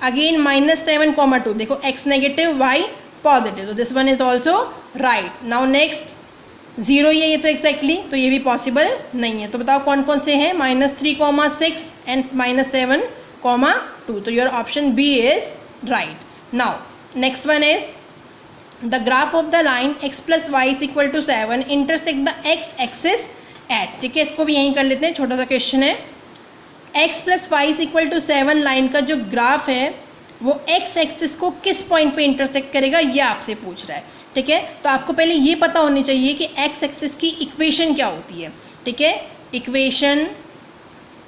अगेन -7, 2, देखो x नेगेटिव, y पॉजिटिव, तो this one is also right. Now next 0 ही है ये तो एग्जैक्टली, तो ये भी पॉसिबल नहीं है। तो बताओ कौन कौन से हैं, -3, 6 एंड -7, 2, तो your option B is right. Now next one is the graph of the line x + y = 7 intersect the x axis at. ठीक है, इसको भी यहीं कर लेते हैं, छोटा सा क्वेश्चन है। x + y = 7 लाइन का जो ग्राफ है वो x एक्सिस को किस पॉइंट पे इंटरसेक्ट करेगा, ये आपसे पूछ रहा है। ठीक है, तो आपको पहले ये पता होनी चाहिए कि x एक्सिस की इक्वेशन क्या होती है। ठीक है, इक्वेशन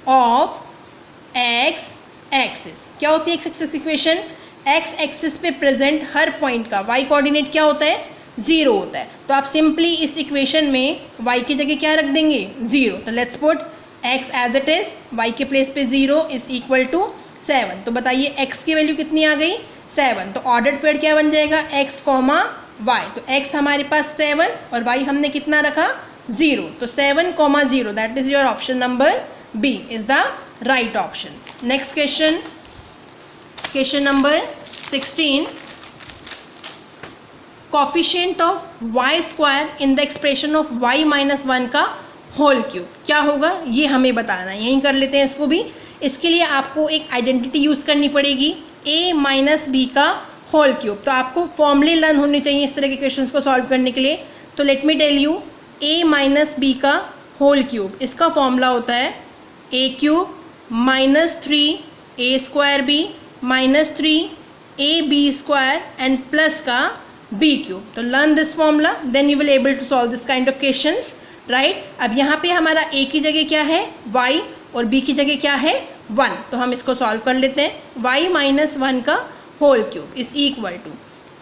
ऑफ x एक्सिस क्या होती है, x axis equation, x axis पे प्रेजेंट हर पॉइंट का y कोऑर्डिनेट क्या होता है, 0 होता है। तो आप सिंपली इस इक्वेशन में y की जगह क्या रख देंगे, 0। तो let's put x as it is, y के प्लेस पे 0 = 7। तो बताइए x की वैल्यू कितनी आ गई, 7। तो ऑर्डर्ड पेयर क्या बन जाएगा, x, y। तो x हमारे पास 7 और y हमने कितना रखा, 0। तो 7, 0, that is your option number B is the right option. Next question, question number 16, coefficient of y² in the expression of y - 1 का होल क्यूब क्या होगा, ये हमें बताना है। यहीं कर लेते हैं इसको भी। इसके लिए आपको एक आइडेंटिटी यूज़ करनी पड़ेगी, a - b का होल क्यूब। तो आपको फॉर्मूले लर्न होने चाहिए इस तरह के क्वेश्चंस को सॉल्व करने के लिए। तो let me tell you, a - b का होल क्यूब, इसका फॉर्मूला होता है a³ - 3a² b - 3ab² and plus का b³। तो learn this formula, then you will able to solve this kind of questions, right. अब यहाँ पे हमारा a की जगह क्या है, y, और b की जगह क्या है, 1। तो हम इसको सॉल्व कर लेते हैं। y - 1 का whole cube is equal to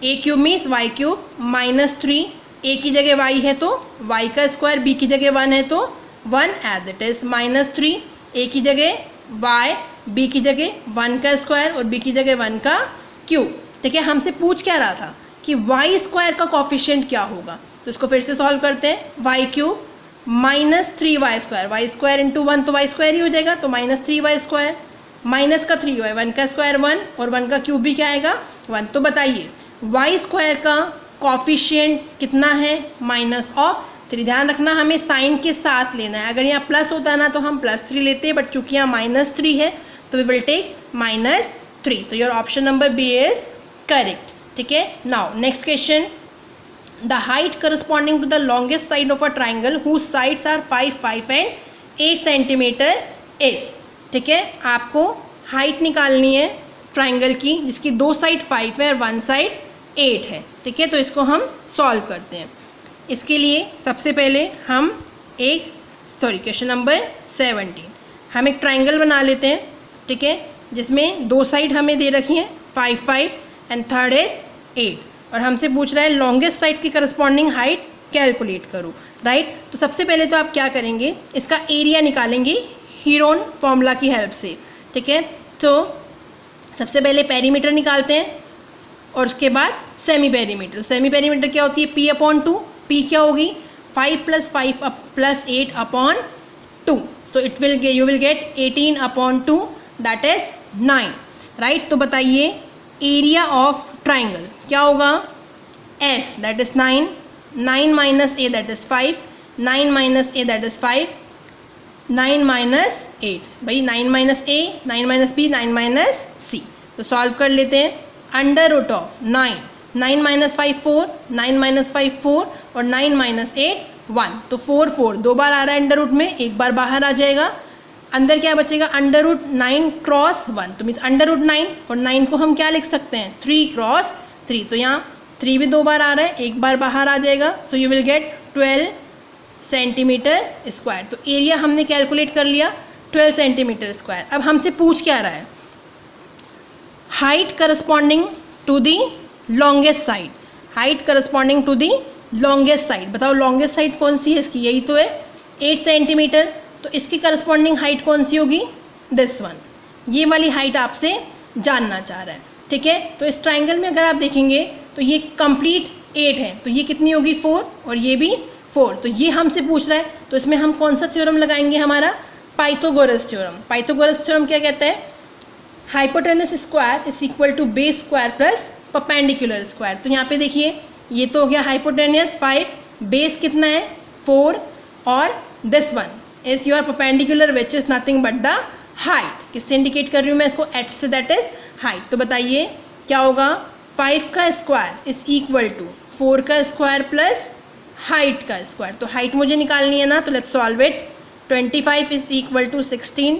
a³ means y³ -3, a की जगह y है तो y का स्क्वायर, b की जगह 1 है तो 1 एज इट इज, -3 a की जगह y, b की जगह 1 का स्क्वायर और b की जगह 1 का क्यूब। ठीक है, हमसे पूछ क्या रहा था कि y² का कोफिशिएंट क्या होगा। तो इसको फिर से सॉल्व करते हैं, y³ -3y², y² इंटू 1 तो y² ही हो जाएगा, तो -3y² माइनस का 3y, 1 का स्क्वायर 1 और 1 का क्यूब भी क्या आएगा, 1। तो बताइए y² का कॉफिशिएंट कितना है, -3। ध्यान रखना हमें साइन के साथ लेना है, अगर यहाँ प्लस होता ना तो हम +3 लेते हैं, बट चूंकि यहाँ -3 है तो वी विल टेक -3। तो your option number B is correct. ठीक है, now next question, the height corresponding to the longest side of a triangle whose sides are 5, 5 and 8 centimetre is. ठीक है, आपको हाइट निकालनी है ट्राइंगल की, जिसकी 2 साइड 5 है और 1 साइड 8 है। ठीक है, तो इसको हम सॉल्व करते हैं। इसके लिए सबसे पहले हम क्वेश्चन नंबर 17, हम एक ट्राइंगल बना लेते हैं। ठीक है, जिसमें 2 साइड हमें दे रखी हैं 5 5 एंड थर्ड इज 8, और हमसे पूछ रहा है लॉन्गेस्ट साइड की करस्पॉन्डिंग हाइट कैलकुलेट करो। राइट, तो सबसे पहले तो आप क्या करेंगे, इसका एरिया निकालेंगे हीरोन फॉर्मूला की हेल्प से। ठीक है, तो सबसे पहले पेरीमीटर निकालते हैं और उसके बाद सेमी पेरीमीटर। सेमी पेरीमीटर क्या होती है, p/2। p क्या होगी, 5 + 5 + 8 upon 2, so you will get 18/2, that is 9। Right, तो बताइए एरिया ऑफ ट्राइंगल क्या होगा, s that is 9, 9 - a that is 5, 9 - a that is 5, 9 - 8, भाई 9 - a, 9 - b, 9 - c। तो सॉल्व कर लेते हैं। √9, 9 - 5 4, 9 - 5 4 और 9 - 8 1, तो 4 4 2 बार आ रहा है अंडर रूट में, एक बार बाहर आ जाएगा। अंदर क्या बचेगा, √9 × 1, तो मीन्स √9, और 9 को हम क्या लिख सकते हैं, 3 × 3, तो यहाँ 3 भी 2 बार आ रहा है, एक बार बाहर आ जाएगा। सो you will gate 12 centimetre square. तो एरिया हमने कैलकुलेट कर लिया 12 सेंटीमीटर स्क्वायर। अब हमसे पूछ क्या रहा है, height corresponding to the longest side, height corresponding to the longest side. बताओ लॉन्गेस्ट साइड कौन सी है इसकी, यही तो है 8 सेंटीमीटर, तो इसकी करस्पॉन्डिंग हाइट कौन सी होगी, दिस वन। ये वाली हाइट आपसे जानना चाह रहा है। ठीक है, तो इस ट्राइंगल में अगर आप देखेंगे तो ये कंप्लीट 8 है, तो ये कितनी होगी 4, और ये भी 4, तो ये हमसे पूछ रहा है। तो इसमें हम कौन सा थ्योरम लगाएंगे, हमारा पाइथागोरस थ्योरम। पाइथागोरस थ्योरम क्या कहता है, hypotenuse square is equal to base square plus perpendicular square. तो यहाँ पे देखिए ये तो हो गया हाइपोटेनस 5, बेस कितना है 4, और this one is your perpendicular which is nothing but the height. किससे इंडिकेट कर रही हूँ मैं इसको, h से, दैट इज हाइट। तो बताइए क्या होगा, 5 का स्क्वायर इज इक्वल टू 4 का स्क्वायर प्लस हाइट का स्क्वायर। तो हाइट मुझे निकालनी है ना, तो let's solve it. 25 is equal to 16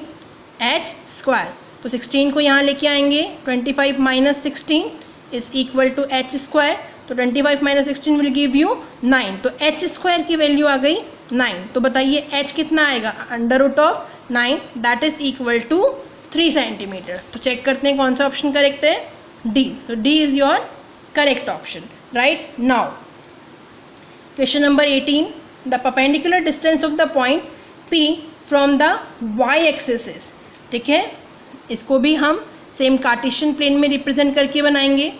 h², तो 16 को यहाँ लेके आएंगे, 25 - 16 इज इक्वल टू h², तो 25 - 16 विल गिव यू 9, तो h² की वैल्यू आ गई 9। तो बताइए h कितना आएगा, √9, that is equal to 3 centimetre. तो चेक करते हैं कौन सा ऑप्शन करेक्ट है, डी। तो D is your correct option. Right, now question number 18, the perpendicular distance of the point P from the y axis is. ठीक है, इसको भी हम सेम कार्टेशियन प्लेन में रिप्रेजेंट करके बनाएंगे।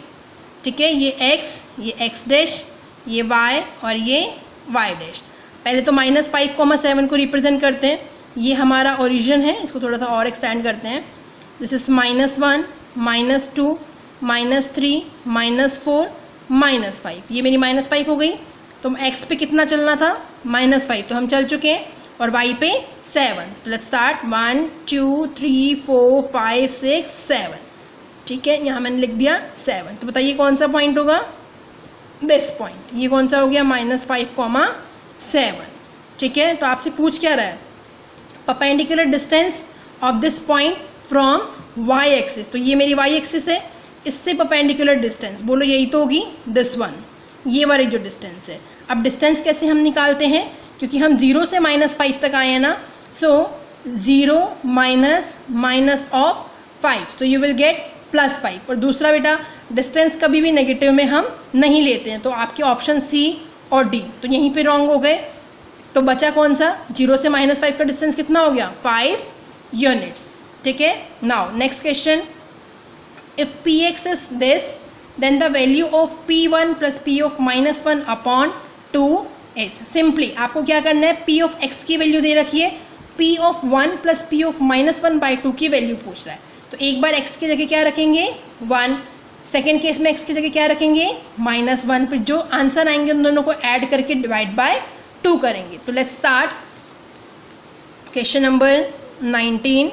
ठीक है, ये x, ये x', ये y और ये y'। पहले तो -5,7 को रिप्रेजेंट करते हैं, ये हमारा ओरिजिन है, इसको थोड़ा सा और एक्सटेंड करते हैं। दिस इज -1 -2 -3 -4 -5, ये मेरी -5 हो गई। तो x पे कितना चलना था, -5, तो हम चल चुके हैं, और y पे 7। तो लेट्स स्टार्ट 1 2 3 4 5 6 7। ठीक है, यहाँ मैंने लिख दिया 7। तो बताइए कौन सा पॉइंट होगा, दिस पॉइंट। ये कौन सा हो गया, -5,7। ठीक है, तो आपसे पूछ क्या रहा है, perpendicular distance of this point from y axis. तो ये मेरी y एक्सिस है, इससे परपेंडिकुलर डिस्टेंस बोलो यही तो होगी, दिस वन, ये वाली जो डिस्टेंस है। अब डिस्टेंस कैसे हम निकालते हैं, क्योंकि हम 0 से -5 तक आए हैं ना, सो 0 - -5, तो यू विल गेट +5। और दूसरा बेटा, डिस्टेंस कभी भी नेगेटिव में हम नहीं लेते हैं, तो आपके ऑप्शन सी और डी तो यहीं पे रॉन्ग हो गए। तो बचा कौन सा, 0 से -5 का डिस्टेंस कितना हो गया, 5 यूनिट्स। ठीक है, now next question, if px is this then the value of p1 + p of -1 upon 2 इज। सिंपली आपको क्या करना है, p of x की वैल्यू दे रखी है, p of 1 + p of -1/2 की वैल्यू पूछ रहा है। तो एक बार x की जगह क्या रखेंगे, 1, सेकेंड केस में x की जगह क्या रखेंगे, -1, फिर जो आंसर आएंगे उन दोनों को ऐड करके डिवाइड बाय 2 करेंगे। तो let's start question number 19,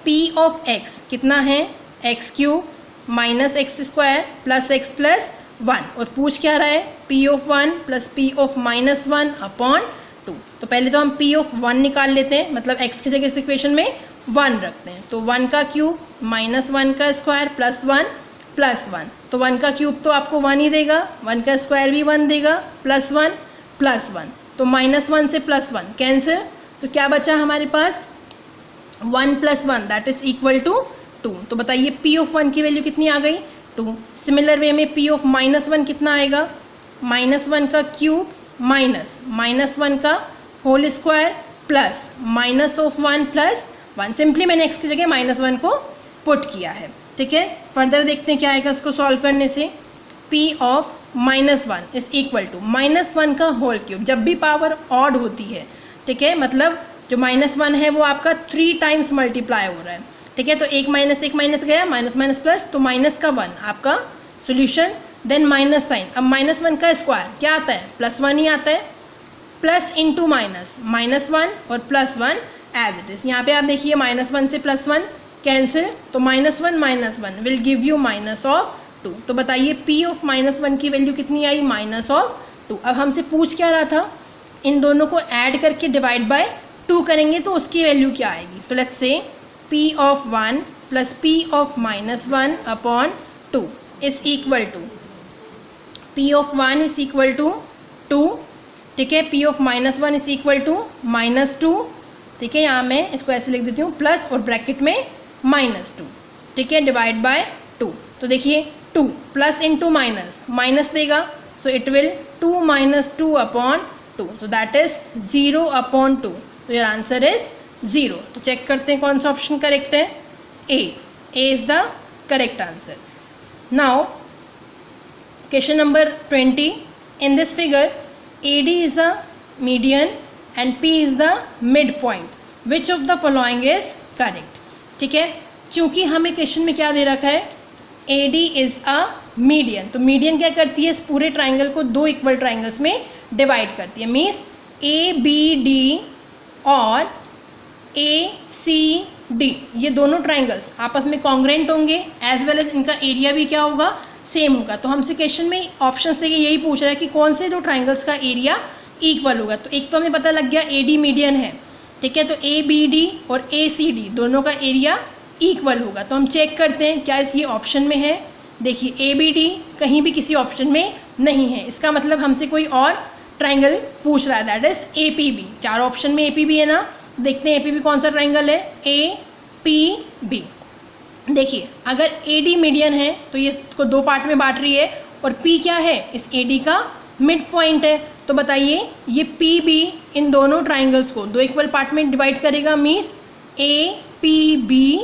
p of x कितना है, x³ -x² + x + 1, और पूछ क्या रहा है, p of 1 + p of -1 upon 2। तो पहले तो हम p of 1 निकाल लेते हैं, मतलब x की जगह इस इक्वेशन में 1 रखते हैं। तो 1 का क्यूब माइनस 1 का स्क्वायर प्लस 1 प्लस 1, तो 1 का क्यूब तो आपको 1 ही देगा, 1 का स्क्वायर भी 1 देगा, प्लस 1 प्लस 1, तो माइनस 1 से प्लस 1 कैंसिल, तो क्या बचा हमारे पास 1 plus 1 that is equal to 2। तो बताइए पी ऑफ 1 की वैल्यू कितनी आ गई 2। सिमिलर वे में पी ऑफ माइनस 1 कितना आएगा, माइनस 1 का क्यूब माइनस 1 का whole square plus minus of 1 plus 1, simply मैंने एक्स की जगह माइनस 1 को पुट किया है। ठीक है, फर्दर देखते हैं क्या आएगा इसको सॉल्व करने से। P of minus 1 is equal to minus 1 का होल क्यूब, जब भी पावर ऑड होती है, ठीक है, मतलब जो माइनस 1 है वो आपका 3 टाइम्स मल्टीप्लाई हो रहा है। ठीक है, तो एक माइनस गया, माइनस माइनस प्लस, तो माइनस का 1 आपका सोल्यूशन, देन माइनस साइन। अब माइनस 1 का स्क्वायर क्या आता है, प्लस 1 ही आता है, प्लस इंटू माइनस, माइनस 1 और प्लस 1 एज इट इज। यहाँ पे आप देखिए माइनस 1 से प्लस 1 कैंसिल, तो minus 1 will give you minus of 2। तो बताइए पी ऑफ माइनस 1 की वैल्यू कितनी आई, माइनस ऑफ 2। अब हमसे पूछ क्या रहा था, इन दोनों को ऐड करके डिवाइड बाय 2 करेंगे तो उसकी वैल्यू क्या आएगी। तो let's say P of 1 plus P of minus 1 upon 2 is equal to, P of 1 is equal to 2, ठीक है, P of minus 1 is equal to minus 2, ठीक है, यहाँ मैं इसको ऐसे लिख देती हूँ, प्लस और ब्रैकेट में माइनस 2, ठीक है, डिवाइड बाय 2। तो देखिए 2 प्लस इंटू माइनस देगा, so it will 2 minus 2 upon 2, तो दैट इज 0 अपॉन 2। तो योर आंसर इज 0। तो चेक करते हैं कौन सा ऑप्शन करेक्ट है, A is the correct answer. Now question number 20, in this figure AD is the median and P is the midpoint. Which of the following is correct? ठीक है, चूंकि हमें क्वेश्चन में क्या दे रखा है, AD is a median, तो मीडियन क्या करती है, इस पूरे ट्राइंगल को 2 इक्वल ट्राइंगल्स में डिवाइड करती है। मीन्स ABD और ACD ये दोनों ट्राइंगल्स आपस में कॉन्ग्रेंट होंगे, एज वेल एज इनका एरिया भी क्या होगा, सेम होगा। तो हमसे क्वेश्चन में ऑप्शंस देके यही पूछ रहा है कि कौन से दो ट्राइंगल्स का एरिया इक्वल होगा। तो एक तो हमें पता लग गया AD मीडियन है, ठीक है, तो ABD और ACD दोनों का एरिया इक्वल होगा। तो हम चेक करते हैं क्या ये ऑप्शन में है। देखिए ABD कहीं भी किसी ऑप्शन में नहीं है, इसका मतलब हमसे कोई और ट्राइंगल पूछ रहा है, दैट इज APB। 4 ऑप्शन में APB है ना, देखते हैं APB कौन सा ट्राइंगल है, APB। देखिए अगर AD मीडियन है तो ये इसको 2 पार्ट में बांट रही है, और P क्या है, इस AD का मिड पॉइंट है। तो बताइए ये PB इन दोनों ट्राइंगल्स को 2 इक्वल पार्ट में डिवाइड करेगा, मीन्स APB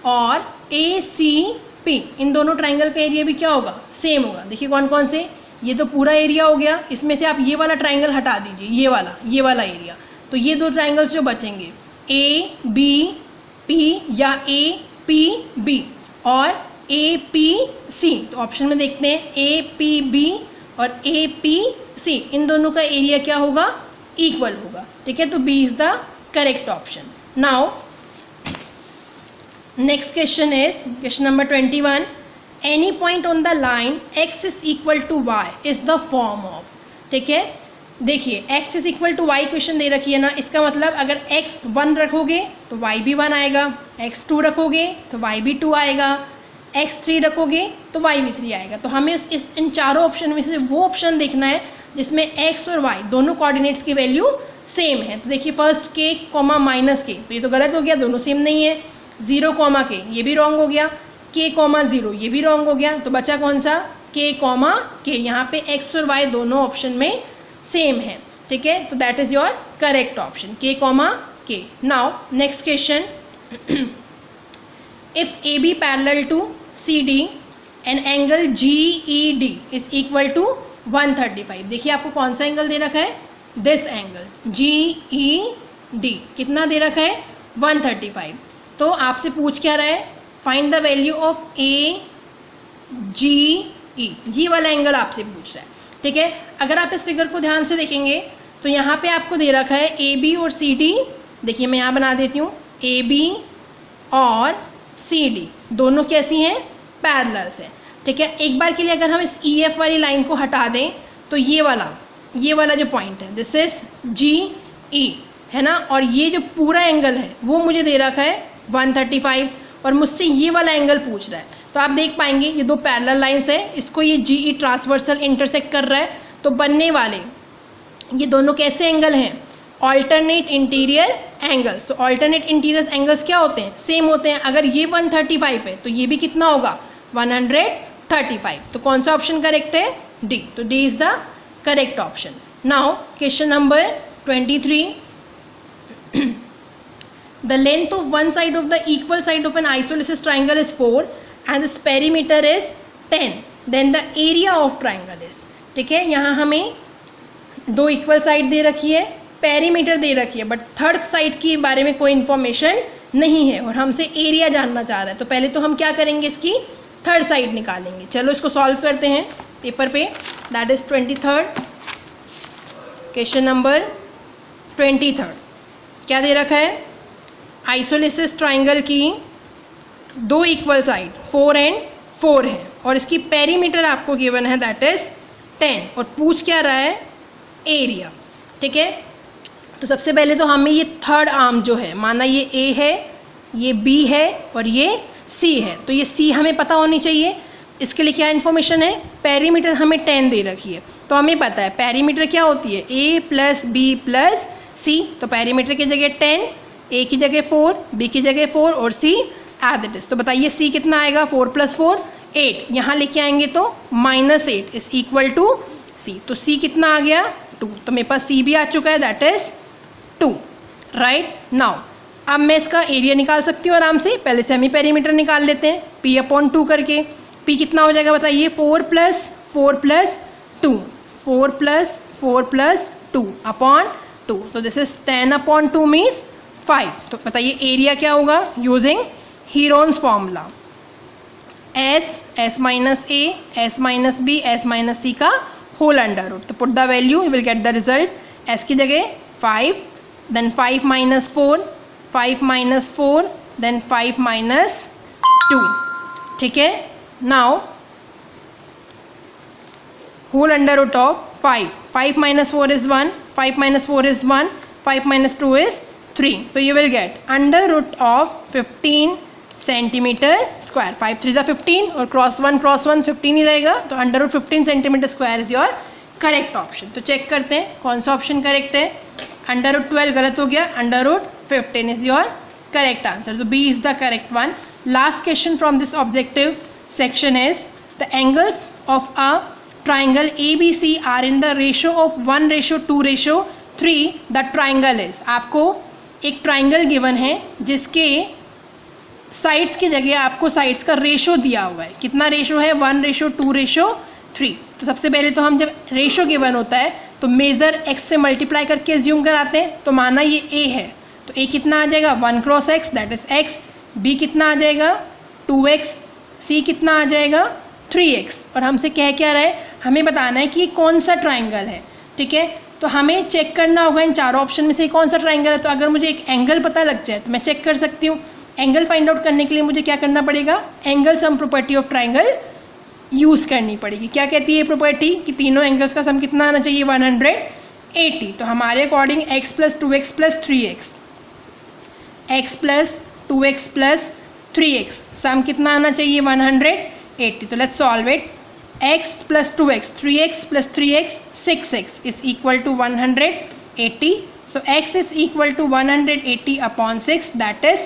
और ACP इन दोनों ट्राइंगल का एरिया भी क्या होगा, सेम होगा। देखिए कौन कौन से, ये तो पूरा एरिया हो गया, इसमें से आप ये वाला ट्राइंगल हटा दीजिए, ये वाला एरिया, तो ये 2 ट्राइंगल्स जो बचेंगे ABP या APB और APC। तो ऑप्शन में देखते हैं APB और APC इन दोनों का एरिया क्या होगा, इक्वल होगा, ठीक है, तो B is the correct option. Now next question is question number 21, any point on the line x is equal to Y is the form of. ठीक है, देखिए x is equal to Y question दे रखी है ना, इसका मतलब अगर x 1 रखोगे तो y भी 1 आएगा, x 2 रखोगे तो y भी 2 आएगा, x 3 रखोगे तो y भी 3 आएगा। तो हमें इन चारों ऑप्शन में से वो ऑप्शन देखना है जिसमें x और y दोनों कोऑर्डिनेट्स की वैल्यू सेम है। तो देखिए first k comma minus k, तो ये तो गलत हो गया, दोनों सेम नहीं है। 0 कॉमा k ये भी रॉन्ग हो गया, k कॉमा 0 ये भी रॉन्ग हो गया, तो बचा कौन सा, k कॉमा k। यहाँ पे x और y दोनों ऑप्शन में सेम है, ठीक है, तो that is your correct option, k comma k। Now next question, if AB parallel to CD and angle GED is equal to 135। देखिए आपको कौन सा एंगल दे रखा है, दिस एंगल GED कितना दे रखा है, 135। तो आपसे पूछ क्या रहा है, find the value of AGE, ये वाला एंगल आपसे पूछ रहा है, ठीक है। अगर आप इस फिगर को ध्यान से देखेंगे तो यहाँ पे आपको दे रखा है AB और CD। देखिए मैं यहाँ बना देती हूँ, AB और CD दोनों कैसी हैं, पैरेलल्स हैं, ठीक है। एक बार के लिए अगर हम इस EF वाली लाइन को हटा दें तो ये वाला जो पॉइंट है दिस इज GE है ना, और ये जो पूरा एंगल है वो मुझे दे रखा है 135, और मुझसे ये वाला एंगल पूछ रहा है। तो आप देख पाएंगे ये दो पैरेलल लाइंस है, इसको ये जीई ट्रांसवर्सल इंटरसेक्ट कर रहा है, तो बनने वाले ये दोनों कैसे एंगल हैं? Alternate interior angles. तो ऑल्टरनेट इंटीरियर एंगल्स क्या होते हैं? सेम होते हैं। अगर ये 135 है तो ये भी कितना होगा? 135। तो कौन सा ऑप्शन करेक्ट है? डी। तो D is the correct option. Now question number 23. The length of one side of the equal side of an isosceles triangle is 4 and its perimeter is 10. Then the area of triangle is. ठीक है, यहाँ हमें दो इक्वल साइड दे रखी है, पेरीमीटर दे रखी है, बट थर्ड साइड के बारे में कोई इन्फॉर्मेशन नहीं है और हमसे एरिया जानना चाह रहा है। तो पहले तो हम क्या करेंगे, इसकी थर्ड साइड निकालेंगे। चलो इसको सॉल्व करते हैं पेपर पे। That is 23rd question number 23rd। क्या दे रखा है? आइसोलेसिस ट्राइंगल की दो इक्वल साइड 4 and 4 है और इसकी पेरीमीटर आपको गिवन है दैट इज 10 और पूछ क्या रहा है? एरिया। ठीक है, तो सबसे पहले तो हमें ये थर्ड आर्म जो है, माना ये ए है, ये बी है और ये सी है, तो ये सी हमें पता होनी चाहिए। इसके लिए क्या इन्फॉर्मेशन है? पेरीमीटर हमें 10 दे रखी है, तो हमें पता है पेरीमीटर क्या होती है? ए प्लस बी प्लस सी। तो पेरीमीटर की जगह 10, ए की जगह 4, बी की जगह 4 और सी एज इट इज। तो बताइए सी कितना आएगा? 4 + 4 8। यहाँ लेके आएंगे तो -8 इज इक्वल टू सी। तो सी कितना आ गया? 2। तो मेरे पास सी भी आ चुका है दैट इज 2। राइट नाउ अब मैं इसका एरिया निकाल सकती हूँ आराम से। पहले से हम ही पेरीमीटर निकाल लेते हैं P/2 करके। P कितना हो जाएगा बताइए? 4 + 4 + 2, 4 + 4 + 2 अपॉन 2। तो दिस इज 10/2 मीन्स 5। तो बताइए एरिया क्या होगा? Using Heron's formula, S - A S - B S - C का होल अंडर रूट। तो put the value, you will get the result. S की जगह 5, देन 5 - 4, 5 - 4, देन 5 - 2। ठीक है, now whole under root of 5, 5 - 4 is 1, 5 - 4 is 1, 5 - 2 is 3. So you will get under root of 15 centimeter square. 5 3 is 15 और क्रॉस 1 15 ही रहेगा, तो under root 15 centimetre square is your correct option. तो चेक करते हैं कौन सा ऑप्शन करेक्ट है। अंडर रूट 12 गलत हो गया, under root 15 is your correct answer. तो B is the correct one. Last question from this objective section is the angles of a triangle ABC are in the ratio of 1:2:3. The triangle is, आपको एक ट्राइंगल गिवन है जिसके साइड्स की जगह आपको साइड्स का रेशो दिया हुआ है। कितना रेशो है? 1:2:3। तो सबसे पहले तो हम जब रेशो गिवन होता है तो मेजर x से मल्टीप्लाई करके एज्यूम कराते हैं। तो माना ये a है, तो a कितना आ जाएगा? 1 × x that is x। b कितना आ जाएगा? 2x। c कितना आ जाएगा? 3x। और हमसे कह क्या रहा है? हमें बताना है कि ये कौन सा ट्राइंगल है। ठीक है, तो हमें चेक करना होगा इन चारों ऑप्शन में से कौन सा ट्राइंगल है। तो अगर मुझे एक एंगल पता लग जाए तो मैं चेक कर सकती हूँ। एंगल फाइंड आउट करने के लिए मुझे क्या करना पड़ेगा? Angle sum property of triangle use करनी पड़ेगी। क्या कहती है ये प्रॉपर्टी? कि तीनों एंगल्स का सम कितना आना चाहिए? 180। तो हमारे according x + 2x + 3x, x + 2x + 3x सम कितना आना चाहिए? 180। तो let's solve it. x + 2x 3x + 3x 6x is equal to 180. So x is equal to 180/6 that is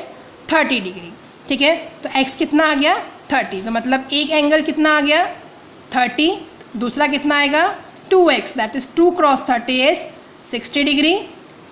30 degree. ठीक है, तो x कितना आ गया? 30। तो मतलब एक एंगल कितना आ गया? 30। दूसरा कितना आएगा? 2x that is 2 × 30 is 60 degree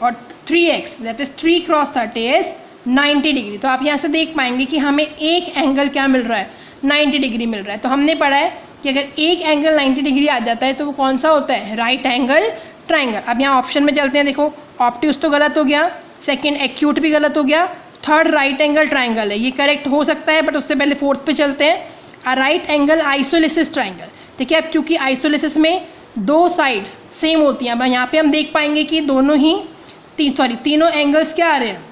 और 3x that is 3 × 30 is 90 degree. तो आप यहाँ से देख पाएंगे कि हमें एक एंगल क्या मिल रहा है? 90 डिग्री मिल रहा है। तो हमने पढ़ा है कि अगर एक एंगल 90 डिग्री आ जाता है तो वो कौन सा होता है? Right angle triangle. अब यहाँ ऑप्शन में चलते हैं। देखो ऑप्टिक्स तो गलत हो गया, सेकंड एक्यूट भी गलत हो गया, थर्ड राइट एंगल ट्राइंगल है, ये करेक्ट हो सकता है, बट उससे पहले फोर्थ पे चलते हैं। A right angle isosceles triangle. ठीक है, अब चूंकि आइसोलेसिस में दो साइड्स सेम होती हैं, अब यहाँ पे हम देख पाएंगे कि दोनों ही तीनों एंगल्स क्या आ रहे हैं?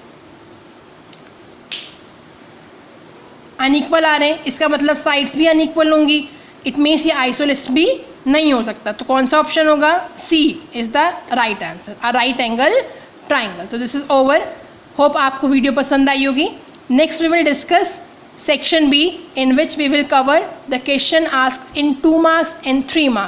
अनइक्वल आ रहे हैं। इसका मतलब साइड्स भी अनइक्वल होंगी। इट मीन्स ये आइसोलेसिस भी नहीं हो सकता। तो कौन सा ऑप्शन होगा? C is the right answer, a right angle triangle. तो दिस इज ओवर। होप आपको वीडियो पसंद आई होगी। Next we will discuss section B, in which we will cover the question asked in 2 marks and 3 marks.